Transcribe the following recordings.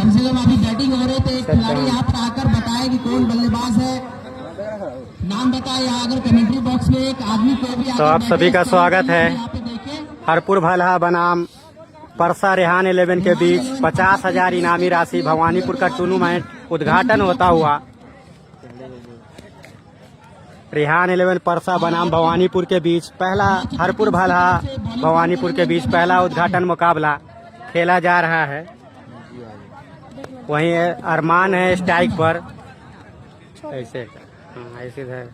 कम से कम अभी बैटिंग हो रहे थे, खिलाड़ी यहाँ पर आकर बताए कि कौन बल्लेबाज है, नाम बताए। यहाँ अगर कमेंट्री बॉक्स में एक आदमी को भी तो आप सभी का स्वागत है हरपुर भलहा बनाम परसा रेहान 11 के बीच 50,000 इनामी राशि भवानीपुर का टूर्नामेंट उद्घाटन होता हुआ। रेहान 11 परसा बनाम भवानीपुर के बीच पहला, हरपुर भलहा भवानीपुर के बीच पहला उद्घाटन मुकाबला खेला जा रहा है। वहीं अरमान है स्ट्राइक पर, ऐसे है।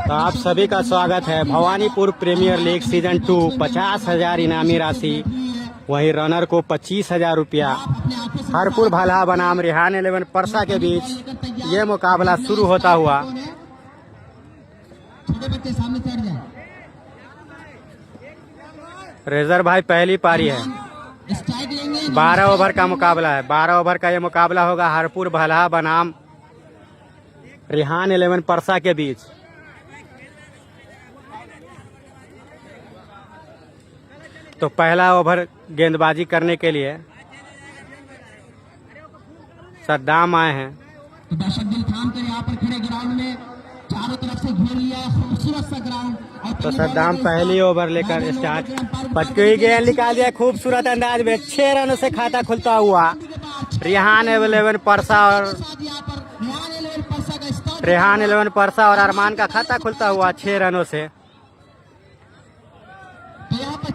तो आप सभी का स्वागत है। भवानीपुर प्रीमियर लीग सीजन 2 50,000 इनामी राशि, वहीं रनर को 25,000 रुपया। हरपुर भलहा बनाम रेहान 11 परसा के बीच ये मुकाबला शुरू होता हुआ। रेजर भाई पहली पारी है, 12 ओवर का मुकाबला है। 12 ओवर का ये मुकाबला होगा हरपुर भलहा बनाम रेहान 11 परसा के बीच। तो पहला ओवर गेंदबाजी करने के लिए सद्दाम आए हैं। तो दर्शक दिल थाम कर यहाँ पर खड़े ग्राउंड में चारों तरफ से घेर लिया खूबसूरत सा ग्राउंड। तो सद्दाम पहली ओवर लेकर स्टार्ट, पटकी गेंद निकाल दिया खूबसूरत अंदाज में। 6 रनों से खाता खुलता हुआ रेहान 11 परसा और अरमान का खाता खुलता हुआ 6 रनों से।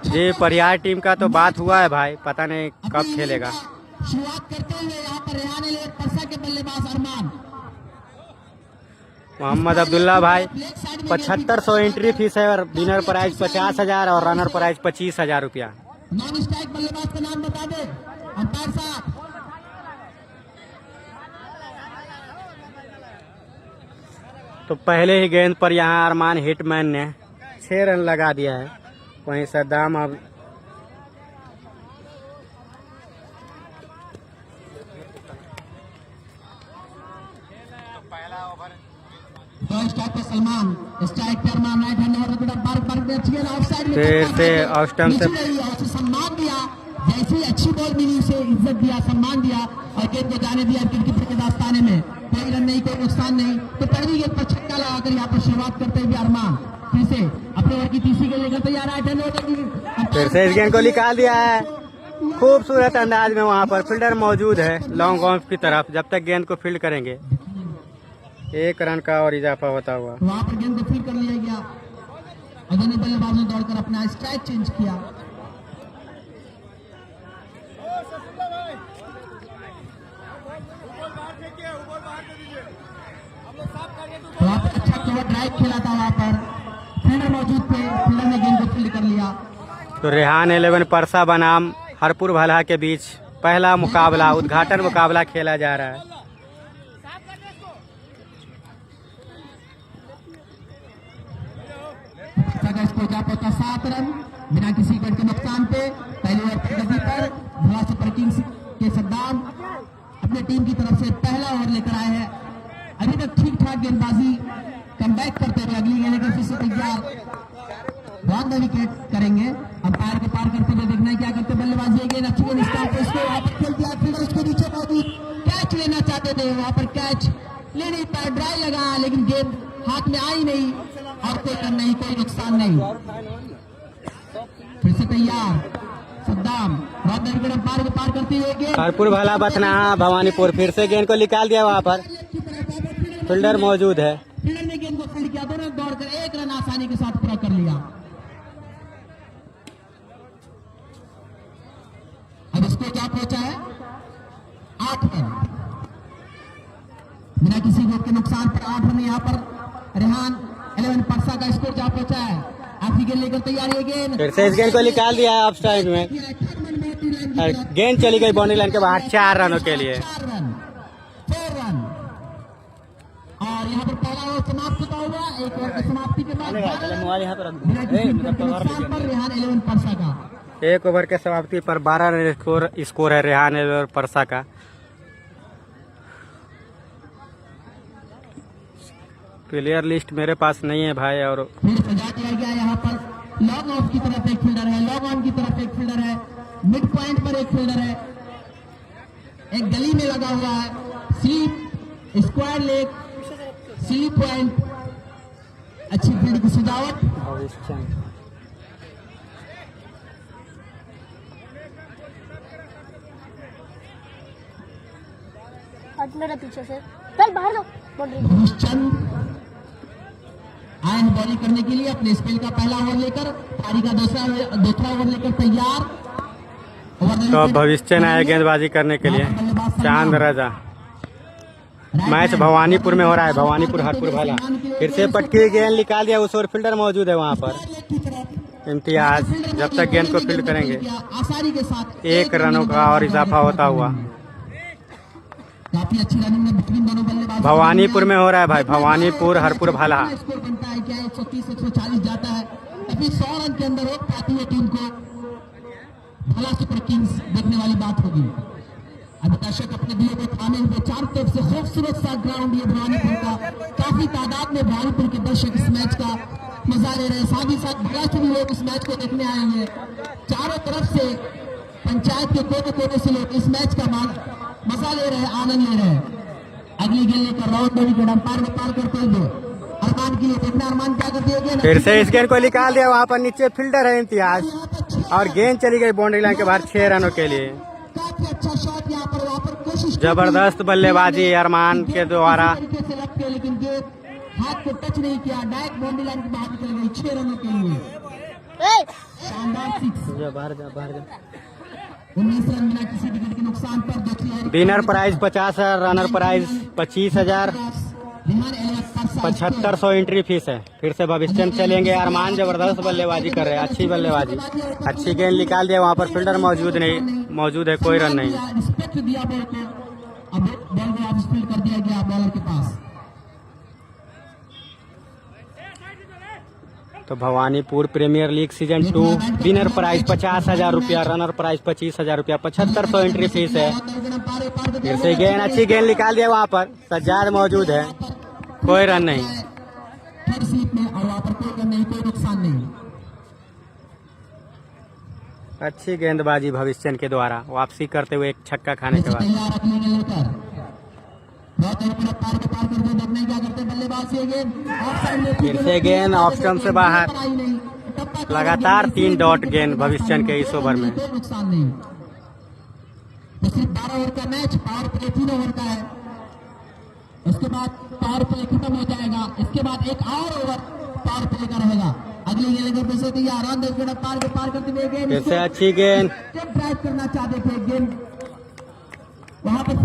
जी परिहार टीम का तो बात हुआ है भाई, पता नहीं कब खेलेगा। शुरुआत करते हुए यहाँ पर रेहान 11 परसा के बल्लेबाज अरमान मोहम्मद अब्दुल्ला भाई 7500 एंट्री फीस है और विनर प्राइज 50,000 और रनर प्राइज 25,000 रुपया। नॉन स्ट्राइक बल्लेबाज का नाम बता दे अंपायर साहब। तो पहले ही गेंद पर यहाँ अरमान हिटमैन ने 6 रन लगा दिया है। वहीं सद्दाम अब स्ट्राइक पे सलमान, स्ट्राइक पे अरमान, राइट हैंड पर अच्छी गेंद ऑफसाइड में फिर से ऑस्टम से सम्मान दिया। जैसी अच्छी बॉल मिली उसे इज्जत दिया, सम्मान दिया और गेंद को जाने दिया विकेट के दास्ताने में। कोई रन नहीं, कोई नुकसान नहीं। तो पहली गेंद पर छक्का लगाकर यहाँ पर शुरुआत करते हुए अरमान फिर से अपने ओवर की तीसरी गेंद लेकर तैयार है। फिर से इस गेंद को निकाल दिया है खूबसूरत अंदाज में। वहाँ पर फील्डर मौजूद है लॉन्ग ऑफ की तरफ, जब तक गेंद को फील्ड करेंगे 1 रन का और इजाफा होता हुआ। वहाँ पर गेंद को फील्ड कर लिया गया। अगले बल्लेबाज ने दौड़कर अपना स्ट्राइक चेंज किया। वहाँ पर अच्छा कवर ड्राइव खेला था, वहाँ पर फील्डर मौजूद थे, फील्डर ने गेंद को फील्ड कर लिया। तो रेहान 11 परसा बनाम हरपुर भलहा के बीच पहला मुकाबला, उद्घाटन मुकाबला खेला जा रहा है। स्कोर जा पहुंचा 7 रन बिना किसी विकेट के नुकसान पे। पहली ओवर प्रगति पर भोला सुपर किंग्स के सद्दाम अपने टीम की तरफ से पहला ओवर लेकर आए हैं। अभी तक ठीक ठाक गेंदबाजी कमबैक करते हुए अगली गेंद लेकर फिर से तैयार रॉन द विकेट करेंगे। अंपायर को पार करते हुए देखना है क्या करते बल्लेबाजी। गेंद अच्छी गेंद स्टार्ट पे इसको वहां पर खेल दिया, फील्डर उसके नीचे मौजूद कैच लेना चाहते थे, वहां पर कैच ले नहीं पाए। ड्राई लगा लेकिन गेंद हाथ में आई नहीं और कोई रन नहीं, कोई नुकसान नहीं। फिर से तैयार Saddam Ron the wicket umpire को पार करते हुए हरपुर भलहा बथनाहा भवानीपुर फिर से गेंद को निकाल दिया। वहाँ पर फील्डर मौजूद है। फील्डर ने गेंद को फील्ड किया, दोनों दौड़कर 1 रन आसानी के साथ पूरा कर लिया। अब इसको क्या पहुंचा है 8 रन बिना किसी विकेट के नुकसान पर। 8 रन यहाँ पर रेहान 11 परसा का स्कोर जा पहुंचा है। आखिरी गेंद लेकर तैयार है गेंद, फिर से इस गेंद को निकाल दिया है ऑफ साइड में। गेंद चली गई बाउंड्री लाइन के बाहर 4 रनों के लिए। 4 रन और यहाँ पर पहला ओवर समाप्त होता हुआ। 1 ओवर की समाप्ति के बाद रेहान 11 परसा का 1 ओवर के समाप्ति पर 12 रन स्कोर है रेहान 11 परसा का। प्लेयर लिस्ट मेरे पास नहीं है भाई। और फिर सजा दिया गया यहाँ पर लॉन्ग ऑफ की तरफ एक फील्डर है, लॉन्ग ऑन की तरफ एक फील्डर है, मिड पॉइंट पर एक फील्डर है, एक गली में लगा हुआ है, sleep square leg, sleep point, अच्छी फील्ड की सजावट। पार्टनर है पीछे से, चल बाहर जाओ। भविष्चंद आए हैं बॉलिंग करने के लिए अपने स्पेल का पहला ओवर लेकर, पारी का दूसरा ओवर लेकर तैयार। तो अब भविष्य आए गेंदबाजी करने के लिए, चांद रजा। मैच भवानीपुर में हो रहा है, भवानीपुर हरपुर भाला। फिर से पटकी गेंद निकाल दिया, उस ओर फील्डर मौजूद है वहां पर। इम्तियाज जब तक गेंद को फील्ड करेंगे, आसानी के साथ 1 रनों का और इजाफा होता हुआ। काफी अच्छी रनिंग में बेहतरीन दोनों बल्लेबाज। भवानीपुर में हो रहा है भाई, भवानीपुर हरपुर भाला। स्कोर बनता है क्या? 130 140 जाता है, अभी 100 रन के अंदर हो पाती है टीम को। भला सुपर किंग्स देखने वाली बात होगी। अब दर्शक अपने दिलों को थामे हुए, चारों तरफ से खूबसूरत सा ग्राउंड ये भवानीपुर का, काफी तादाद में भवानीपुर के दर्शक इस मैच का मजा ले रहे हैं। साथ ही साथ भला से भी लोग इस मैच को देखने आए हैं। चारों तरफ से पंचायत के कोने कोने से लोग इस मैच का मजा ले रहे हैं, आनंद ले रहे हैं। अगली गेंद लेकर राउंड विकेट अंपायर को पार करते हुए अरमान की देखना, अरमान क्या कर दिया? फिर से इस गेंद को निकाल दिया, वहां पर नीचे फील्डर है इम्तियाज, और गेंद चली गई बाउंड्री लाइन के बाहर 6 रनों के लिए। काफी अच्छा शॉट यहाँ पर कोशिश, जबरदस्त बल्लेबाजी अरमान के द्वारा। तरीके से लग के, लेकिन गेंद हाथ को टच नहीं किया, डायरेक्ट बाउंड्री लाइन के बाहर निकल गई 6 रनों के लिए। शानदार 6, बाहर जा 19 रन बिना किसी विकेट के नुकसान पर। Winner prize 50,000, runner prize 25,000, 7500 entry fees है। फिर से भविष्य चलेंगे, अरमान जबरदस्त बल्लेबाजी कर रहे हैं, अच्छी बल्लेबाजी, अच्छी गेंद निकाल दिया, वहां पर फील्डर मौजूद है, कोई रन नहीं। रिस्पेक्ट दिया बॉल को, अब बॉल को वापस फील्ड कर दिया गया बॉलर के पास। तो Bhawanipur premier league season 2 winner prize 50,000 रुपया, रनर प्राइज 25,000 रुपया, 7500 एंट्री फीस है। फिर से गेंद, अच्छी गेंद निकाल दिया, वहां पर सज्जाद मौजूद है, कोई रन नहीं। थर्ड स्लिप में, और वहां पर कोई रन नहीं, कोई नुकसान नहीं। अच्छी गेंदबाजी भविष्य के द्वारा, वापसी करते हुए एक छक्का खाने के बाद। तैयार रखने के लेकर पार कर दे, देखने क्या करते बल्लेबाज। ये गेंद ऑफ साइड में, फिर से गेंद ऑफ स्टंप से बाहर। लगातार 3 डॉट गेंद भविष्य के इस ओवर में। कोई नुकसान नहीं। तो सिर्फ 12 ओवर का मैच, पावर प्ले 3 ओवर का है, उसके बाद पावर प्ले खत्म हो जाएगा। इसके बाद एक और ओवर पावर प्ले का रहेगा। अगली गेंद लेकर फिर से तैयार, रन देखकर पार करते हुए गेंद, फिर से अच्छी गेंद, ड्राइव करना चाहते थे गेंद, वहां पर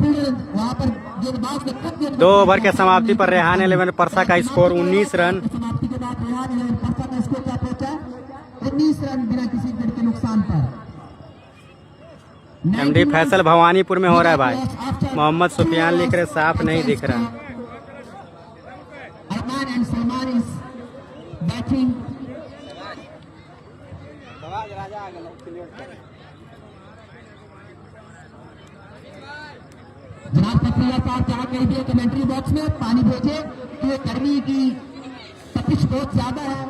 गेंदबाज ने खत दिया। 2 ओवर के समाप्ति पर रेहान 11 परसा का स्कोर 19 रन। समाप्ति के बाद रेहान 11 परसा का स्कोर क्या पहुंचा? 19 रन बिना किसी विकेट के नुकसान पर। एमडी फैसल भवानीपुर में हो रहा है भाई, मोहम्मद सुफियान लिख रहे, साफ नहीं दिख रहा। अरमान एंड सलमान इज बैटिंग। जनाब पत्रकार साहब जहाँ कहीं भी कमेंट्री बॉक्स में पानी भेजे कि ये गर्मी की तपिश बहुत ज्यादा है,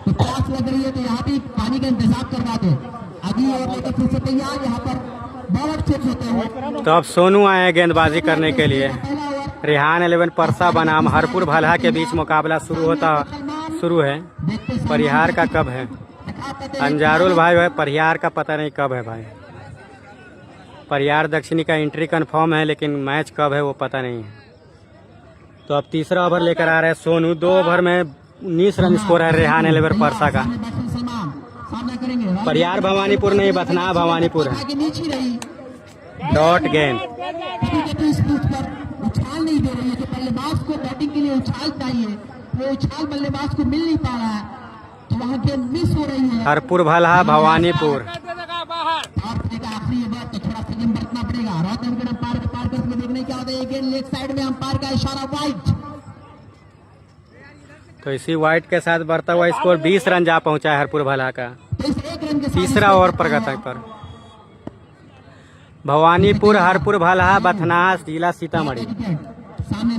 तो प्यास लग रही है, तो यहाँ भी पानी का इंतजाम करवा दो। अभी और लेकर फिर से तैयार, यहाँ पर बॉलर चेक होते हैं। तो अब सोनू आए हैं गेंदबाजी करने के लिए। रेहान 11 परसा बनाम हरपुर भलहा के बीच मुकाबला शुरू है। परिहार का कब है? अंजारुल भाई है, परिहार का पता नहीं कब है भाई। परिहार दक्षिणी का एंट्री कंफर्म है, लेकिन मैच कब है वो पता नहीं है। तो अब तीसरा ओवर लेकर आ रहे हैं सोनू। 2 ओवर में 19 रन स्कोर है रेहान 11 परसा का। परिहार भवानीपुर नहीं, बथना भवानीपुर है। डॉट गेंद, उछाल नहीं दे रही है, तो बल्लेबाज को बैटिंग के लिए उछाल चाहिए, वो उछाल बल्लेबाज को मिल नहीं पा रहा है, तो वहाँ गेंद मिस हो रही है। हरपुर भलहा भवानीपुर। आखिरी ओवर, तो थोड़ा संयम बरतना पड़ेगा। पार करके देखने क्या होता है। गेंद लेग साइड में, अंपायर का इशारा वाइट। तो इसी वाइट के साथ बढ़ता हुआ स्कोर 20 रन जा पहुंचा है हरपुर भलहा का। तीसरा ओवर प्रगति पर भवानीपुर हरपुर भलहा बथनास जिला सीतामढ़ी।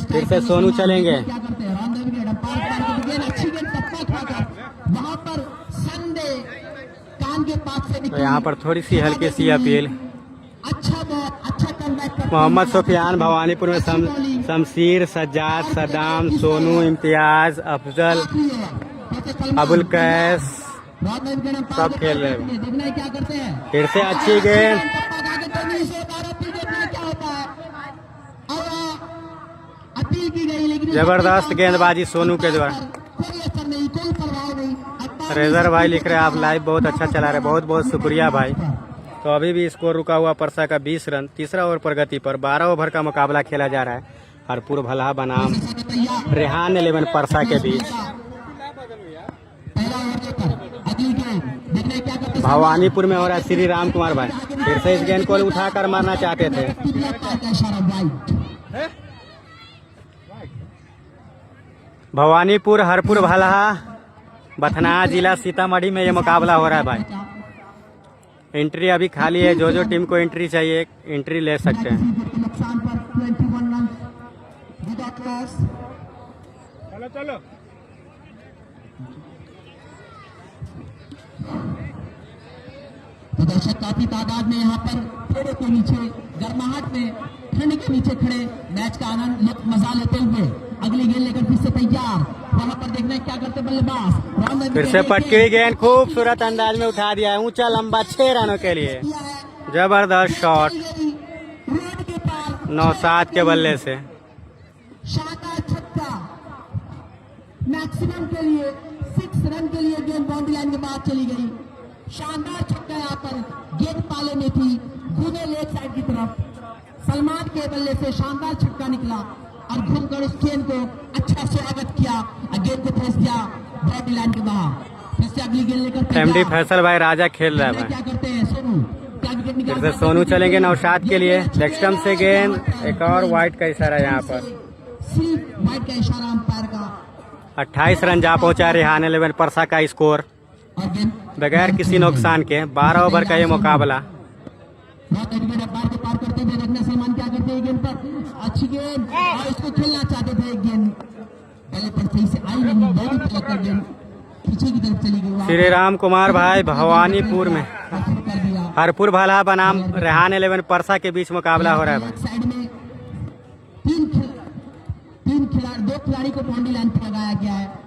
फिर से सोनू चलेंगे। वहां पर संडे कान के पास से तो यहाँ पर थोड़ी सी हल्की सी अपील। अच्छा कमबैक करते हैं। मोहम्मद सुफियान भवानीपुर में शमशीर, सज्जाद, सद्दाम, सोनू, इम्तियाज, अफजल, अबुल कैस सब खेल रहे हैं। देखना है क्या करते हैं। फिर से अच्छी गेंद, अपील की गई लेकिन जबरदस्त गेंदबाजी सोनू के द्वारा। कोई असर नहीं, कोई प्रभाव नहीं। रेजर भाई लिख रहे हैं आप लाइव बहुत अच्छा चला रहे, बहुत बहुत शुक्रिया भाई। तो अभी भी स्कोर रुका हुआ परसा का 20 रन, तीसरा ओवर प्रगति पर 12 ओवर का मुकाबला खेला जा रहा है हरपुर भलहा बनाम रेहान 11 परसा के बीच। पहला ओवर लेकर अगली गेंद देखना है क्या करते हैं। भवानीपुर में हो रहा है श्री राम कुमार भाई, फिर से इस गेंद को उठाकर मारना चाहते थे। भवानीपुर हरपुर भलहा बथनाहा जिला सीतामढ़ी में ये मुकाबला हो रहा है भाई। एंट्री अभी खाली है, जो टीम को एंट्री चाहिए एंट्री ले सकते हैं। नुकसान पर 21 रन विदाउट लॉस। चलो तो दर्शक काफी तादाद में यहाँ पर पेड़ों के नीचे गर्माहट में ठंड के नीचे खड़े मैच का आनंद मजा लेते हुए अगली गेंद लेकर फिर से तैयार। वहां पर देखना है क्या करते बल्लेबाज। फिर से पटकी गेंद खूबसूरत अंदाज में उठा दिया है, ऊंचा लंबा 6 रनों के लिए। जबरदस्त शॉट रोड के पार 9-7 के बल्ले से। शानदार छक्का मैक्सिमम के लिए 6 रन के लिए गेंद बाउंड्री लाइन के बाद चली गई। शानदार छक्का यहाँ पर गेंद पाले में थी, घूमे लेग साइड की तरफ। सलमान के बल्ले से शानदार छक्का निकला और घूमकर उस गेंद को अच्छा स्वागत किया और गेंद को फंस दिया बाउंड्री लाइन के बाहर। फिर से अगली गेंद लेकर एमडी फैसल भाई राजा खेल रहा है भाई। क्या करते हैं सोनू, क्या विकेट फिर निकालते से सोनू चलेंगे नौशाद के लिए। लेग स्टंप से गेंद, एक और वाइड का इशारा यहाँ पर। सिर्फ वाइड का इशारा अंपायर का 28 रन जा पहुंचा रेहान 11 परसा का स्कोर और गेंद बगैर किसी नुकसान के। 12 ओवर का ये मुकाबला। बहुत एडमिट बार को पार करते हुए देखना सलमान क्या करते हैं गेंद पर। अच्छी गेंद और इसको खेलना चाहते थे एक गेंद पहले पर सही से आई नहीं, बॉडी पर लगकर गेंद पीछे की तरफ चली गई। श्री राम कुमार भाई भवानीपुर में कर दिया हरपुर भलहा बनाम रेहान 11 परसा के बीच मुकाबला हो रहा है भाई। साइड में दो खिलाड़ी को बाउंड्री लाइन पर लगाया गया है।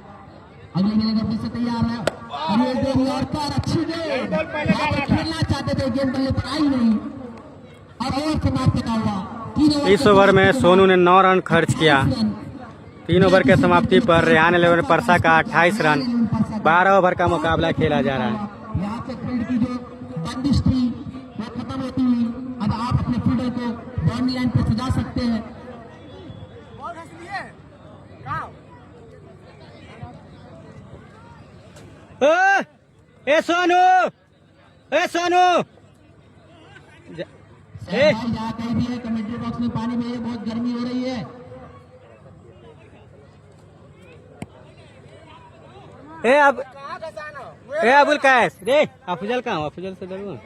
अगली गेंद फिर से तैयार है और ये गेंद यॉर्कर अच्छी गेंद खेलना चाहते थे, गेंद बल्ले पर आई नहीं और ओवर समाप्त हुआ। इस ओवर में सोनू ने 9 रन खर्च किया। 3 ओवर के समाप्ति पर रेहान 11 परसा का 28 रन। 12 ओवर का मुकाबला खेला जा रहा है। यहाँ पे फील्ड की जो बंदिश थी वो खत्म होती हुई अब आप अपने फील्डर को बाउंड्री लाइन पर सजा सकते हैं। ए सोनू, ए सोनू, जहाँ कहीं भी है कमेंट्री बॉक्स में पानी में है, बहुत गर्मी हो रही है। ए अबुल कैस रे, अफजल कहाँ हो? अफजल से डरू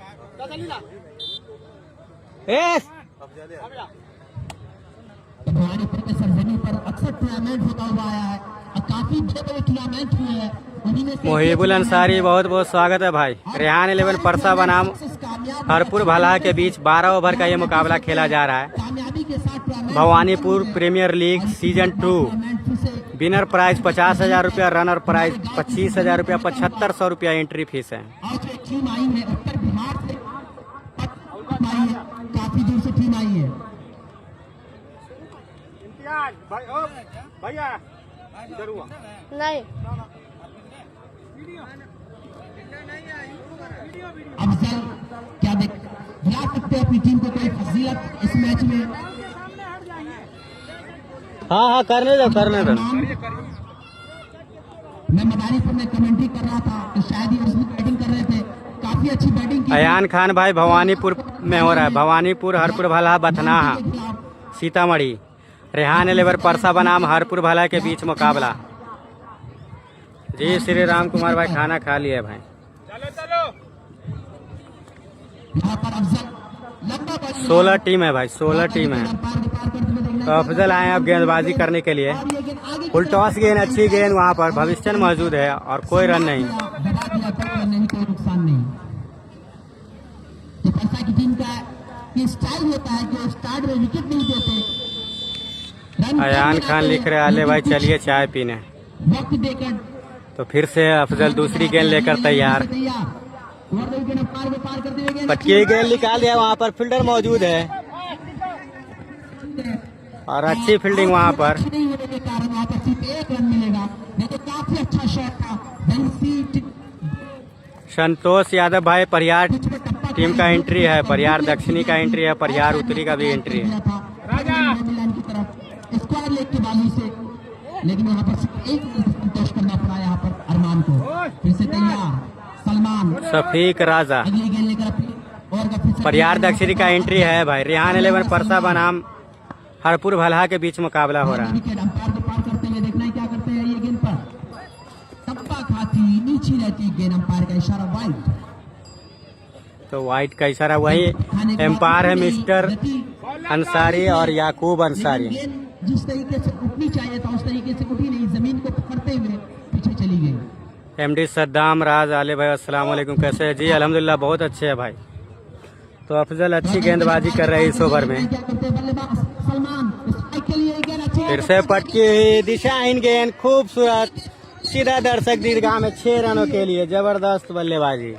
भवानीपुर के सरजमी पर अक्सर टूर्नामेंट होता हुआ आया है और काफी बड़े बड़े टूर्नामेंट हुए हैं। उन्हीं में से मोहिबुल अंसारी बहुत बहुत स्वागत है भाई। रेहान 11 परसा बनाम हरपुर भलहा के बीच 12 ओवर का ये मुकाबला खेला जा रहा है। कामयाबी के साथ tournament Bhawanipur premier league season 2। Winner prize 50,000 रुपया, रनर प्राइज 25,000 रुपया, 7500 रुपया एंट्री फीस है। आज एक टीम आई है उत्तर बिहार से, आई है, काफी दूर से टीम आई है। नहीं अफजल क्या दिला सकते हैं अपनी टीम को कोई फजीलत इस मैच में? हाँ करने दो करने दो। मैं मदारीपुर में कमेंट्री कर रहा था तो शायद ही उसमें बैटिंग कर रहे थे, काफी अच्छी बैटिंग की। अयान खान भाई भवानीपुर में हो रहा है। भवानीपुर हरपुर भलहा बथनाहा सीतामढ़ी। रेहान 11 परसा बनाम हरपुर भलहा के बीच मुकाबला। जी श्री राम कुमार भाई खाना खा लिए भाई। यहाँ पर अफजल लंबा बॉलिंग 16 टीम है भाई, 16 टीम है। तो अफजल आए अब गेंदबाजी करने के लिए। फुल टॉस गेंद, अच्छी गेंद वहाँ पर भविष्य मौजूद है और कोई रन नहीं। नहीं, कोई नुकसान नहीं। की टीम का ये स्टाइल होता है कि स्टार्ट में विकेट नहीं देते। रन अयान खान लिख रहे आले भाई चलिए चाय पीने। वक्त देकर तो फिर से अफजल दूसरी गेंद लेकर तैयार। ओवर द विकेट पार को पार करते हुए गेंद पटकी गेंद निकाल दिया, वहाँ पर फील्डर मौजूद है और अच्छी फील्डिंग वहाँ पर। नहीं होने के कारण वहाँ पर सिर्फ 1 रन मिलेगा, नहीं तो काफी अच्छा शॉट था। संतोष यादव भाई परियार टीम का एंट्री है, परियार दक्षिणी का एंट्री है, परियार उत्तरी का भी एंट्री है। की तरफ स्क्वायर लेग की बाजू से, लेकिन यहाँ पर सिर्फ 1 रन संतोष करना पड़ा यहाँ पर अरमान को। फिर से तैयार सलमान, शफीक राजा, अगली गेंद लेकर अपनी ओवर का फिर से परियार दक्षिणी का एंट्री है भाई। रेहान 11 परसा बनाम हरपुर भलहा के बीच मुकाबला हो रहा है। विकेट अंपायर को पार करते हुए देखना है क्या करते हैं ये गेंद पर। टप्पा खाती नीचे रहती गेंद, अंपायर का इशारा वाइड। तो वाइट का इशारा, वही एम्पायर है मिस्टर अंसारी और याकूब अंसारी। गेंद जिस तरीके से उठनी चाहिए था उस तरीके से उठी नहीं, जमीन को पकड़ते हुए पीछे चली गई। एमडी सद्दाम राज आले भाई अस्सलाम वालेकुम, कैसे है जी? अल्हम्दुलिल्लाह बहुत अच्छे है भाई। तो अफजल अच्छी गेंदबाजी कर रहे हैं इस ओवर में। क्या करते हैं बल्लेबाज सलमान, स्ट्राइक के लिए गेंद अच्छी फिर से पटकी हुई दिशाहीन गेंद, खूबसूरत सीधा दर्शक दीर्घा में 6 रनों के लिए जबरदस्त बल्लेबाजी।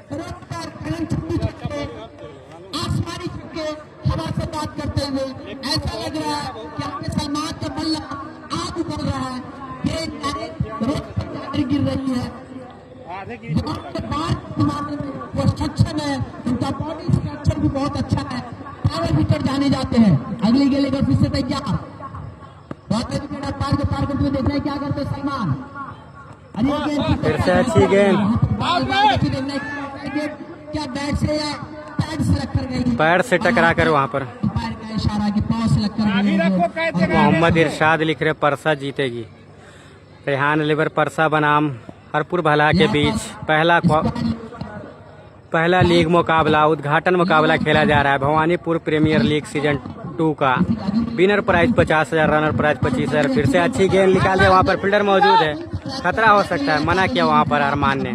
आसमानी छक्के हवा से बात करते हुए ऐसा लग रहा है कि आपके सलमान का बल्ला आग उगल रहा है। गेंद रोड पर जाकर गिर रही है। वो स्ट्रक्चर है, उनका बॉडी स्ट्रक्चर भी बहुत अच्छा है। पावर विकेट जाने जाते हैं। अगली गेंद लेकर फिर से तैयार, बहुत विकेट पार को पार करते हुए देखना है क्या करते हैं सलमान। फिर से अच्छी गेंद, क्या बैट से या पैड से रख कर गई, पैर से टकरा कर वहाँ पर। अंपायर का इशारा कि पाँव से लग कर गई। मोहम्मद इरशाद लिख रहे परसा जीतेगी। रेहान 11 परसा बनाम हरपुर भलहा के बीच पहला लीग मुकाबला, उद्घाटन मुकाबला खेला जा रहा है भवानीपुर प्रीमियर लीग सीजन 2 का। Winner prize 50,000, runner prize 25,000। फिर से अच्छी गेंद निकाल दिया, वहाँ पर फील्डर मौजूद है, खतरा हो सकता है, मना किया वहाँ पर अरमान ने।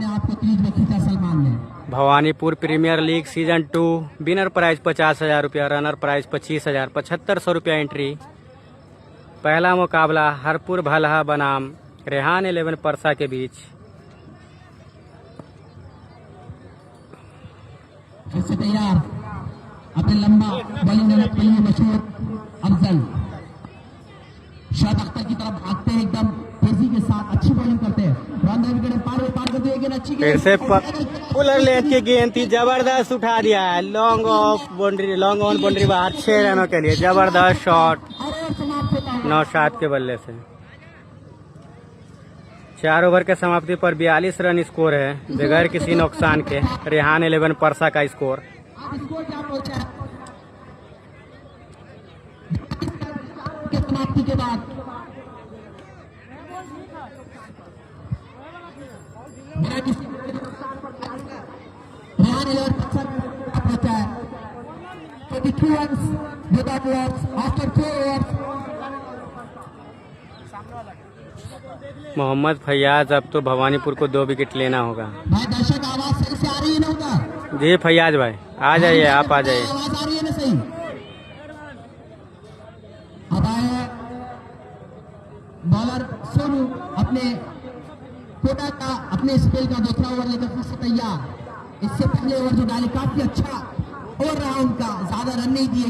Bhawanipur premier league season 2, winner prize 50,000 रुपया, रनर प्राइज 25,000, 7500 रुपया एंट्री। पहला मुकाबला हरपुर भलहा बनाम रेहान 11 परसा के बीच। फिर से तैयार, अपने लंबा बॉलिंग के लिए मशहूर अफजल शाद अख्तर की तरफ भागते हैं, एकदम तेजी के साथ अच्छी बॉलिंग करते हैं। विकेट पार करते हुए गेंद अच्छी, फिर से पुलर लेंथ की गेंद थी, जबरदस्त उठा दिया है, long off boundary, long on boundary बाहर, 6 रनों के लिए जबरदस्त शॉट नौशाद के बल्ले से। 4 ओवर के समाप्ति पर 42 रन स्कोर है बगैर किसी नुकसान के। रेहान 11 परसा का स्कोर। समाप्ति के बाद रेहान 11 परसा पहुंचा है। 22 runs without runs after 4 overs। Mohammad Faiyaz, अब तो भवानीपुर को 2 विकेट लेना होगा। भाई दर्शक आवाज सही से आ रही है ना उधर? जी फैयाज भाई आ जाइए, आप आ जाइए। आवाज आ रही है ना सही? अब आए बॉलर सोनू, अपने कोटा का अपने स्पेल का दूसरा ओवर लेकर फिर से तैयार। इससे पहले ओवर जो डाले काफी अच्छा ओवर रहा उनका, ज्यादा रन नहीं दिए,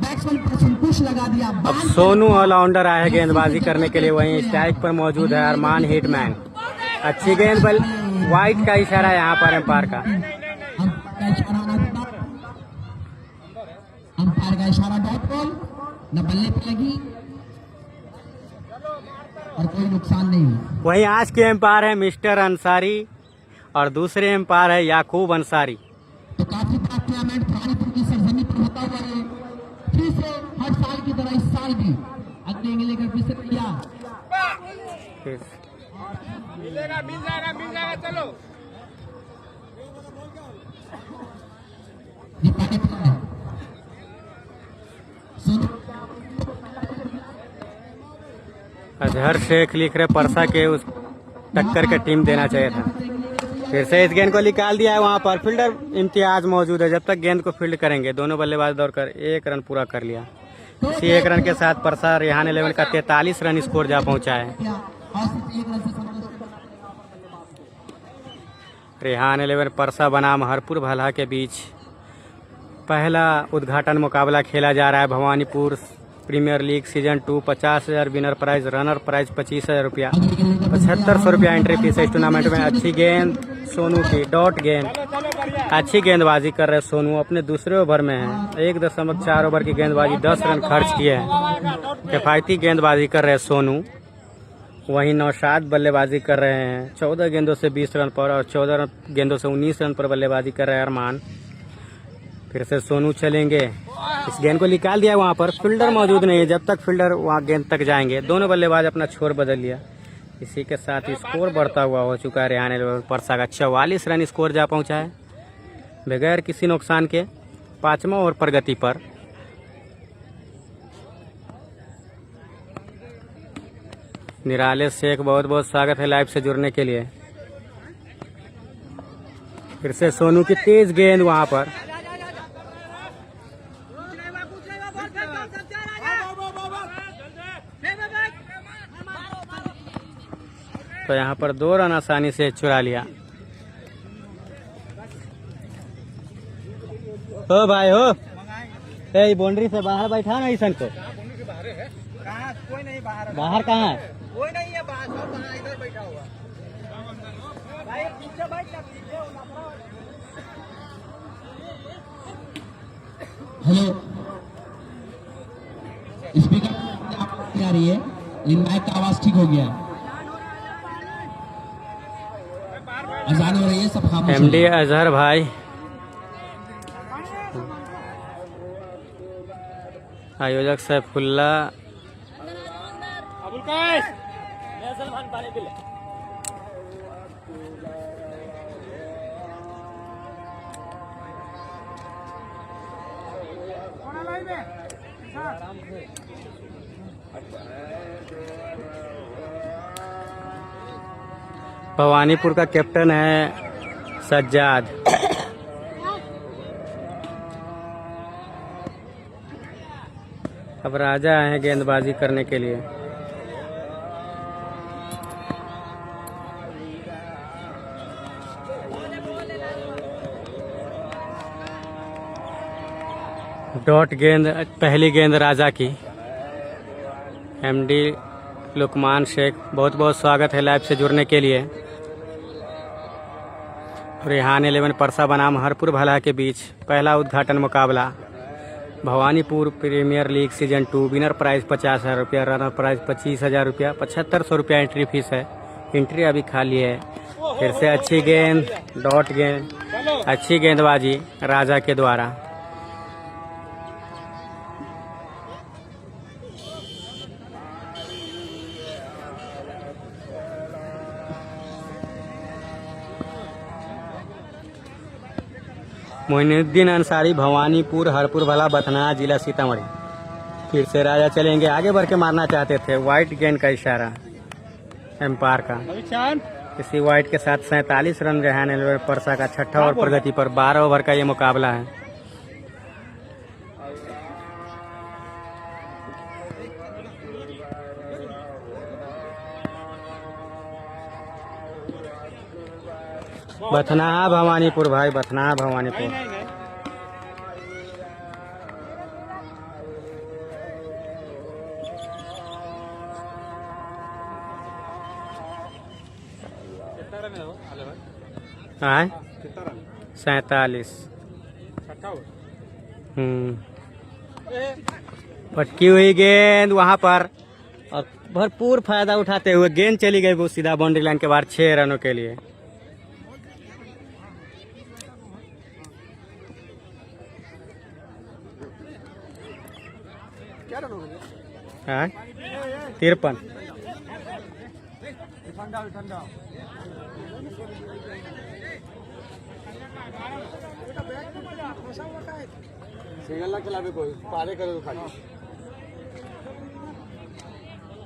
बैट्समैन पर संकुश लगा दिया। अब सोनू ऑलराउंडर आया है गेंदबाजी करने के लिए, वहीं स्ट्राइक पर मौजूद है अरमान हिटमैन। अच्छी गेंद, बल वाइट का इशारा यहाँ पर एम्पायर का। अंपायर का इशारा डॉट बॉल, न बल्ले पे लगी और कोई नुकसान नहीं। वहीं आज के एम्पायर है मिस्टर अंसारी और दूसरे एम्पायर है याकूब अंसारी। तो काफी बड़ा टूर्नामेंट भवानीपुर की सरजमी पर होता हुआ है, फिर से हर साल की तरह इस साल भी अगले इंग लेकर फिर से तैयार। मिल जाएगा चलो। अजहर शेख लिख रहे परसा के उस टक्कर के टीम देना चाहिए था। फिर से इस गेंद को निकाल दिया है। वहां पर फील्डर इम्तियाज मौजूद है। जब तक गेंद को फील्ड करेंगे दोनों बल्लेबाज दौड़कर 1 रन पूरा कर लिया। इसी 1 रन के साथ परसा रेहान 11 का 43 रन स्कोर जा पहुंचा है। रेहान 11 परसा बनाम हरपुर भला के बीच पहला उद्घाटन मुकाबला खेला जा रहा है। Bhawanipur premier league season 2 50,000 winner prize, runner prize 25,000 रुपया, 7500 रुपया एंट्री फीस है इस टूर्नामेंट में। अच्छी गेंद सोनू की, डॉट गेंद, अच्छी गेंदबाजी कर रहे सोनू। अपने दूसरे ओवर में है। 1.4 ओवर की गेंदबाजी 10 रन खर्च किए हैं। किफायती गेंदबाजी कर रहे सोनू। वहीं नौशाद बल्लेबाजी कर रहे हैं 14 गेंदों से 20 रन पर और 14 गेंदों से 19 रन पर बल्लेबाजी कर रहे हैं अरमान। फिर से सोनू चलेंगे। इस गेंद को निकाल दिया। वहां पर फील्डर मौजूद नहीं है। जब तक फील्डर वहां गेंद तक जाएंगे दोनों बल्लेबाज अपना छोर बदल लिया। इसी के साथ स्कोर बढ़ता हुआ हो चुका है। रेहान 11 परसा का 44 रन स्कोर जा पहुंचा है बगैर किसी नुकसान के। 5वां ओवर प्रगति पर। निराले शेख बहुत बहुत स्वागत है लाइव से जुड़ने के लिए। फिर से सोनू की तेज गेंद वहां पर। तो यहाँ पर 2 रन आसानी से चुरा लिया। हो भाई हो, ए बाउंड्री से बाहर बैठा ना ईशन को। कोई नहीं बाहर। बाहर कहाँ है? कोई नहीं है बाहर, सब बाहर इधर बैठा हुआ। भाई पीछे बैठ जा, पीछे हेलो, स्पीकर आवाज आ रही है, इन माइक का आवाज ठीक हो गया है। अजान हो रही है, सब खामोश हो एमडी जाइए। अजहर भाई, आयोजक सैफुल्ला, भवानीपुर का कैप्टन है सज्जाद। अब राजा आए हैं गेंदबाजी करने के लिए। डॉट गेंद, पहली गेंद राजा की। एमडी लुकमान शेख बहुत बहुत स्वागत है लाइव से जुड़ने के लिए। रेहान 11 परसा बनाम हरपुर भला के बीच पहला उद्घाटन मुकाबला। Bhawanipur premier league season 2 winner prize 50,000 रुपया, रनर प्राइज 25,000 रुपया, 7500 रुपया एंट्री फीस है। एंट्री अभी खाली है। फिर से अच्छी गेंद, डॉट गेंद, अच्छी गेंदबाजी राजा के द्वारा। मोइनुद्दीन अंसारी, भवानीपुर हरपुर भला बथना जिला सीतामढ़ी। फिर से राजा चलेंगे। आगे बढ़ के मारना चाहते थे, वाइट गेंद का इशारा एम्पायर का। इसी वाइट के साथ 47 रन रेहान 11 परसा का 6ठा ओवर प्रगति पर। 12 ओवर का ये मुकाबला है। बथनाहा भवानीपुर भाई, बथनाहा भवानीपुर। हाँ 47। पटकी हुई गेंद वहां पर और भरपूर फायदा उठाते हुए गेंद चली गई वो सीधा बाउंड्री लाइन के बाहर 6 रनों के लिए। हाँ 53।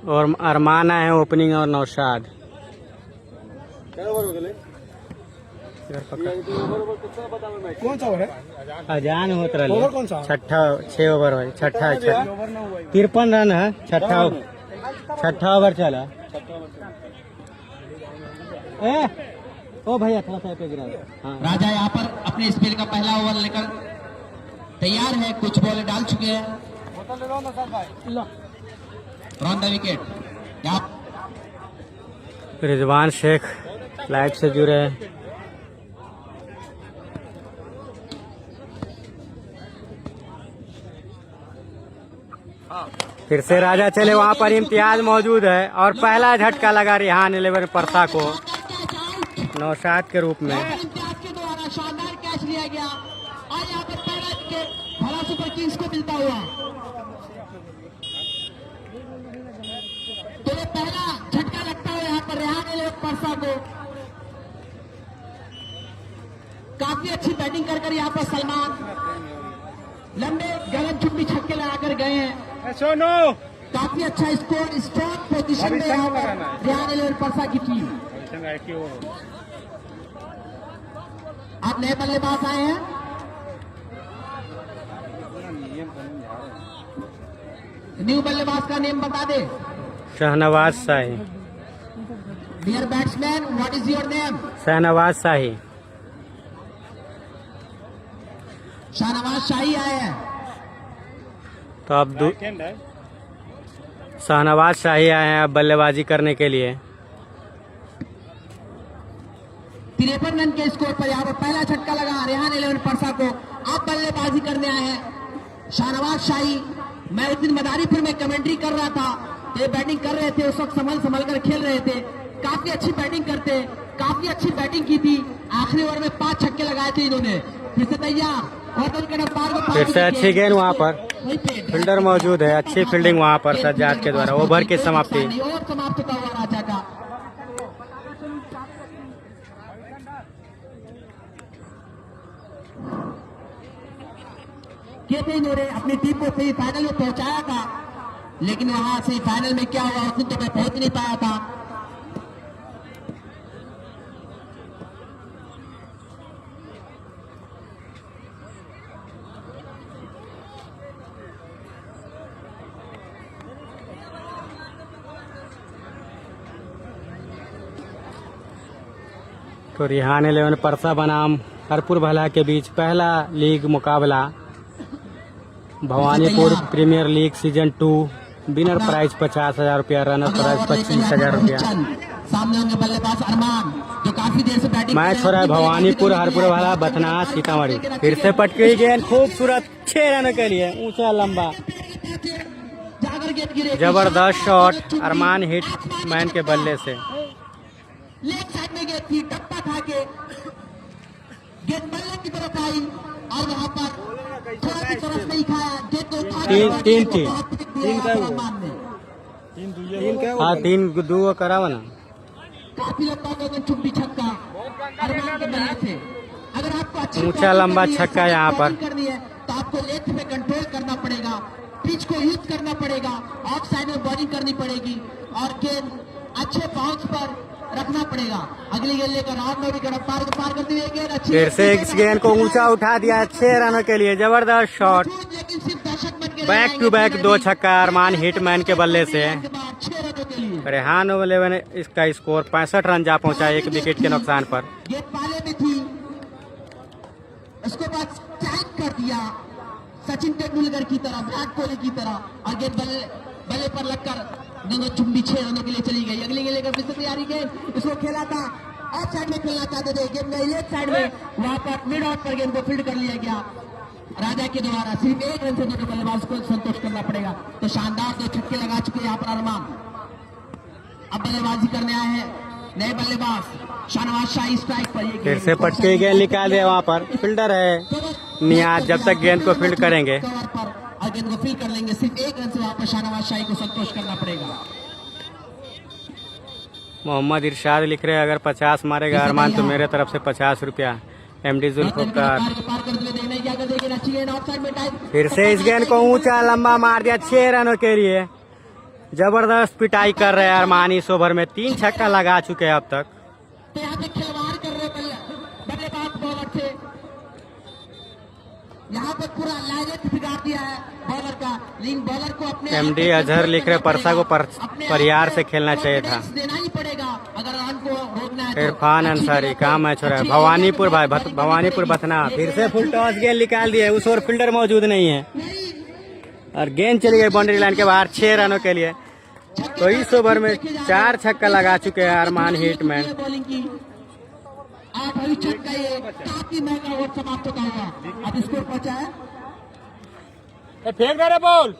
और अरमान आए हैं ओपनिंग और नौशाद। कौन सा है? अजान होत रही ओवर कौन सा? छठा 6 ओवर भाई छठा 53 रन है छठा ओवर चला। ओ भैया थोड़ा सा पे गिरा। हाँ राजा यहाँ पर अपने स्पेल का पहला ओवर लेकर तैयार है, कुछ बॉल डाल चुके हैं। Run the wicket. Rizwan Shaikh live से जुड़े हैं। फिर से राजा चले, वहां पर इम्तियाज मौजूद है और पहला झटका लगा रेहान 11 परसा को नौशाद के रूप में। इम्तियाज के द्वारा शानदार कैच लिया गया और यहाँ पर पहला विकेट भला सुपर किंग्स को मिलता हुआ। तो ये पहला झटका लगता है यहाँ पर रेहान 11 परसा को। काफी अच्छी बैटिंग कर यहाँ पर सलमान लंबे गगन चुंबी छक्के लगाकर गए हैं। काफी अच्छा स्कोर, स्ट्रॉन्ग पोजीशन में यहाँ पर रेहान 11 परसा की टीम। आप नए बल्लेबाज आए हैं। न्यू बल्लेबाज का नेम बता दे। Shahnawaz Shahi. Dear batsman, what is your name? Shahnawaz Shahi. Shahnawaz Shahi आए हैं। तो अब शहनवाज शाही आए हैं अब बल्लेबाजी करने के लिए। 53 रन के स्कोर पर यहाँ पर पहला झटका लगा रेहान 11 परसा को। अब बल्लेबाजी करने आए हैं शाहनवाज शाही। मैं उस दिन मदारीपुर में कमेंट्री कर रहा था, ये बैटिंग कर रहे थे, उस वक्त संभल कर खेल रहे थे। काफी अच्छी बैटिंग करते, काफी अच्छी बैटिंग की थी। आखिरी ओवर में 5 छक्के लगाए थे इन्होंने। फिर से तैयार और फिर से अच्छी गेंद, वहाँ पर फील्डर मौजूद है, अच्छी फील्डिंग वहाँ पर सज्जाद के द्वारा। ओवर की समाप्ति। और समाप्त होता हुआ राजा का। कहते इन्होंने अपनी टीम को सेमीफाइनल में पहुंचाया था, लेकिन वहां से फाइनल में क्या हुआ उस दिन तो मैं पहुंच नहीं पाया था। तो रेहान 11 परसा बनाम हरपुर भला के बीच पहला लीग मुकाबला Bhawanipur premier league season 2। Winner prize 50,000 रुपया, रनर प्राइज 25,000 रुपया। सामने होंगे बल्लेबाज अरमान जो काफी देर से बैटिंग। मैच हो रहा है भवानीपुर हरपुर भला बथना सीतामढ़ी। फिर से पटकी गेंद खूबसूरत 6 रनों के लिए, ऊंचा लंबा जबरदस्त शॉट अरमान हिट मैन के बल्ले से। लेफ्ट साइड में गेंद थी, टप्पा खा के गेंद बल्ले की तरफ आई और वहां पर थोड़ा सी तरफ नहीं खाया, गेंद को उठा हाँ 3-2 करावा ना। काफी लंबा गगन चुंबी छक्का अरमान के बल्ले से। अगर आपको अच्छी ऊंचा लंबा छक्का यहाँ पर करनी है तो आपको लेफ्ट में कंट्रोल करना पड़ेगा, पिच को यूज करना पड़ेगा, ऑफ साइड में बॉलिंग करनी पड़ेगी और गेंद अच्छे बाउंस पर रखना पड़ेगा। अगली गेंद लेकर राउंड में भी पार करते हुए गेंद अच्छी। फिर से इस गेंद को ऊंचा उठा दिया 6 रनों के लिए, जबरदस्त शॉट। लेकिन सिर्फ दर्शक बन के बैक टू बैक 2 छक्का अरमान हिटमैन के बल्ले से। 6 रनों के लिए रेहान 11 ने इसका स्कोर 65 रन जा पहुंचा 1 विकेट के नुकसान पर। गेंद पाले में थी, उसके बाद स्ट्राइक कर दिया सचिन तेंदुलकर की तरह, विराट कोहली की तरह, और गेंद बल्ले पर लगकर दोनों चुंबी 6 रनों के लिए चली गई। अगली गेंद लेकर फिर से तैयारी के इसको खेला था, ऑफ साइड में खेलना चाहते थे, गेंद गई लेफ्ट साइड में, वहां पर मिड ऑफ पर गेंद को फील्ड कर लिया गया राजा के द्वारा। सिर्फ 1 रन से दोनों बल्लेबाज को संतोष करना पड़ेगा। तो शानदार 2 छक्के लगा चुके यहाँ पर अरमान। अब बल्लेबाजी करने आए हैं नए बल्लेबाज शाहनवाज शाही। स्ट्राइक पर फिर से पटके गेंद निकाल दिया, वहाँ पर फील्डर है नियाज, जब तक गेंद को फील्ड करेंगे और गेंद को फील्ड कर लेंगे। सिर्फ 1 रन से वहां पर शाहनवाज शाही को संतोष करना पड़ेगा। मोहम्मद इरशाद लिख रहे हैं अगर 50 मारेगा अरमान तो मेरे तरफ से 50 रुपया। एमडी जुल्फकार। फिर से इस गेंद को ऊंचा लंबा मार दिया 6 रनों के लिए, जबरदस्त पिटाई कर रहे हैं अरमान। इस ओवर में 3 छक्का लगा चुके हैं अब तक। तो यहाँ पे खिलवाड़ कर रहे यहाँ पर पूरा लाइनेट बिगाड़ दिया है बॉलर का, लेकिन बॉलर को अपने एमडी अजहर लिख रहे परसा को परियार से खेलना चाहिए था। देना ही पड़ेगा अगर रन को रोकना है। इरफान अंसारी कहाँ मैच हो रहा है? भवानीपुर भाई, भवानीपुर बथना फिर से फुल टॉस गेंद निकाल दिए, उस ओर फील्डर मौजूद नहीं है और गेंद चली गई बाउंड्री लाइन के बाहर 6 रनों के लिए। तो इस ओवर में 4 छक्का लगा चुके हैं अरमान हिटमैन। बॉलिंग की 8 अभी छक्का, ये काफी महंगा ओवर समाप्त होता हुआ। अब स्कोर पहुंचा है, फेंक दे रहे बॉल।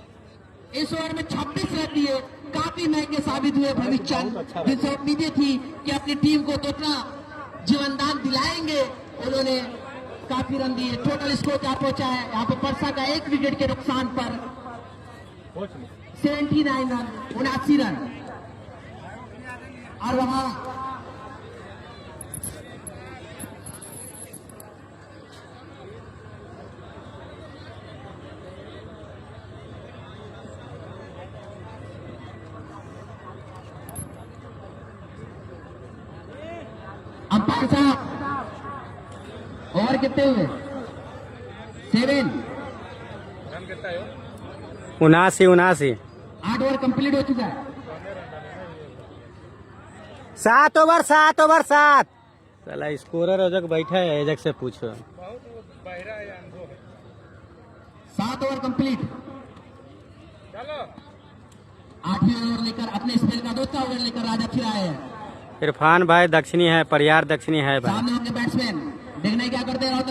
इस ओवर में 26 रन दिए, काफी महंगे साबित हुए भविष्य चंद, जिनसे उम्मीदें थी कि अपनी टीम को तो इतना जीवनदान दिलाएंगे, उन्होंने काफी रन दिए। टोटल स्कोर क्या पहुंचा है यहाँ पे परसा का 1 विकेट के नुकसान पर 79 रन, 79 रन। और वहां अंपायर साहब ओवर कितने हुए? 7, 79 8 ओवर कंप्लीट हो चुका है। 7 ओवर 7। चला स्कोरर अजक बैठा है, एजक से पूछो। 7 ओवर कंप्लीट। 8वें ओवर लेकर अपने स्पेल का 2था ओवर लेकर राजा फिर आए हैं। इरफान भाई दक्षिणी है, परियार दक्षिणी है भाई। सामने होंगे बैट्समैन, देखना क्या करते हैं। और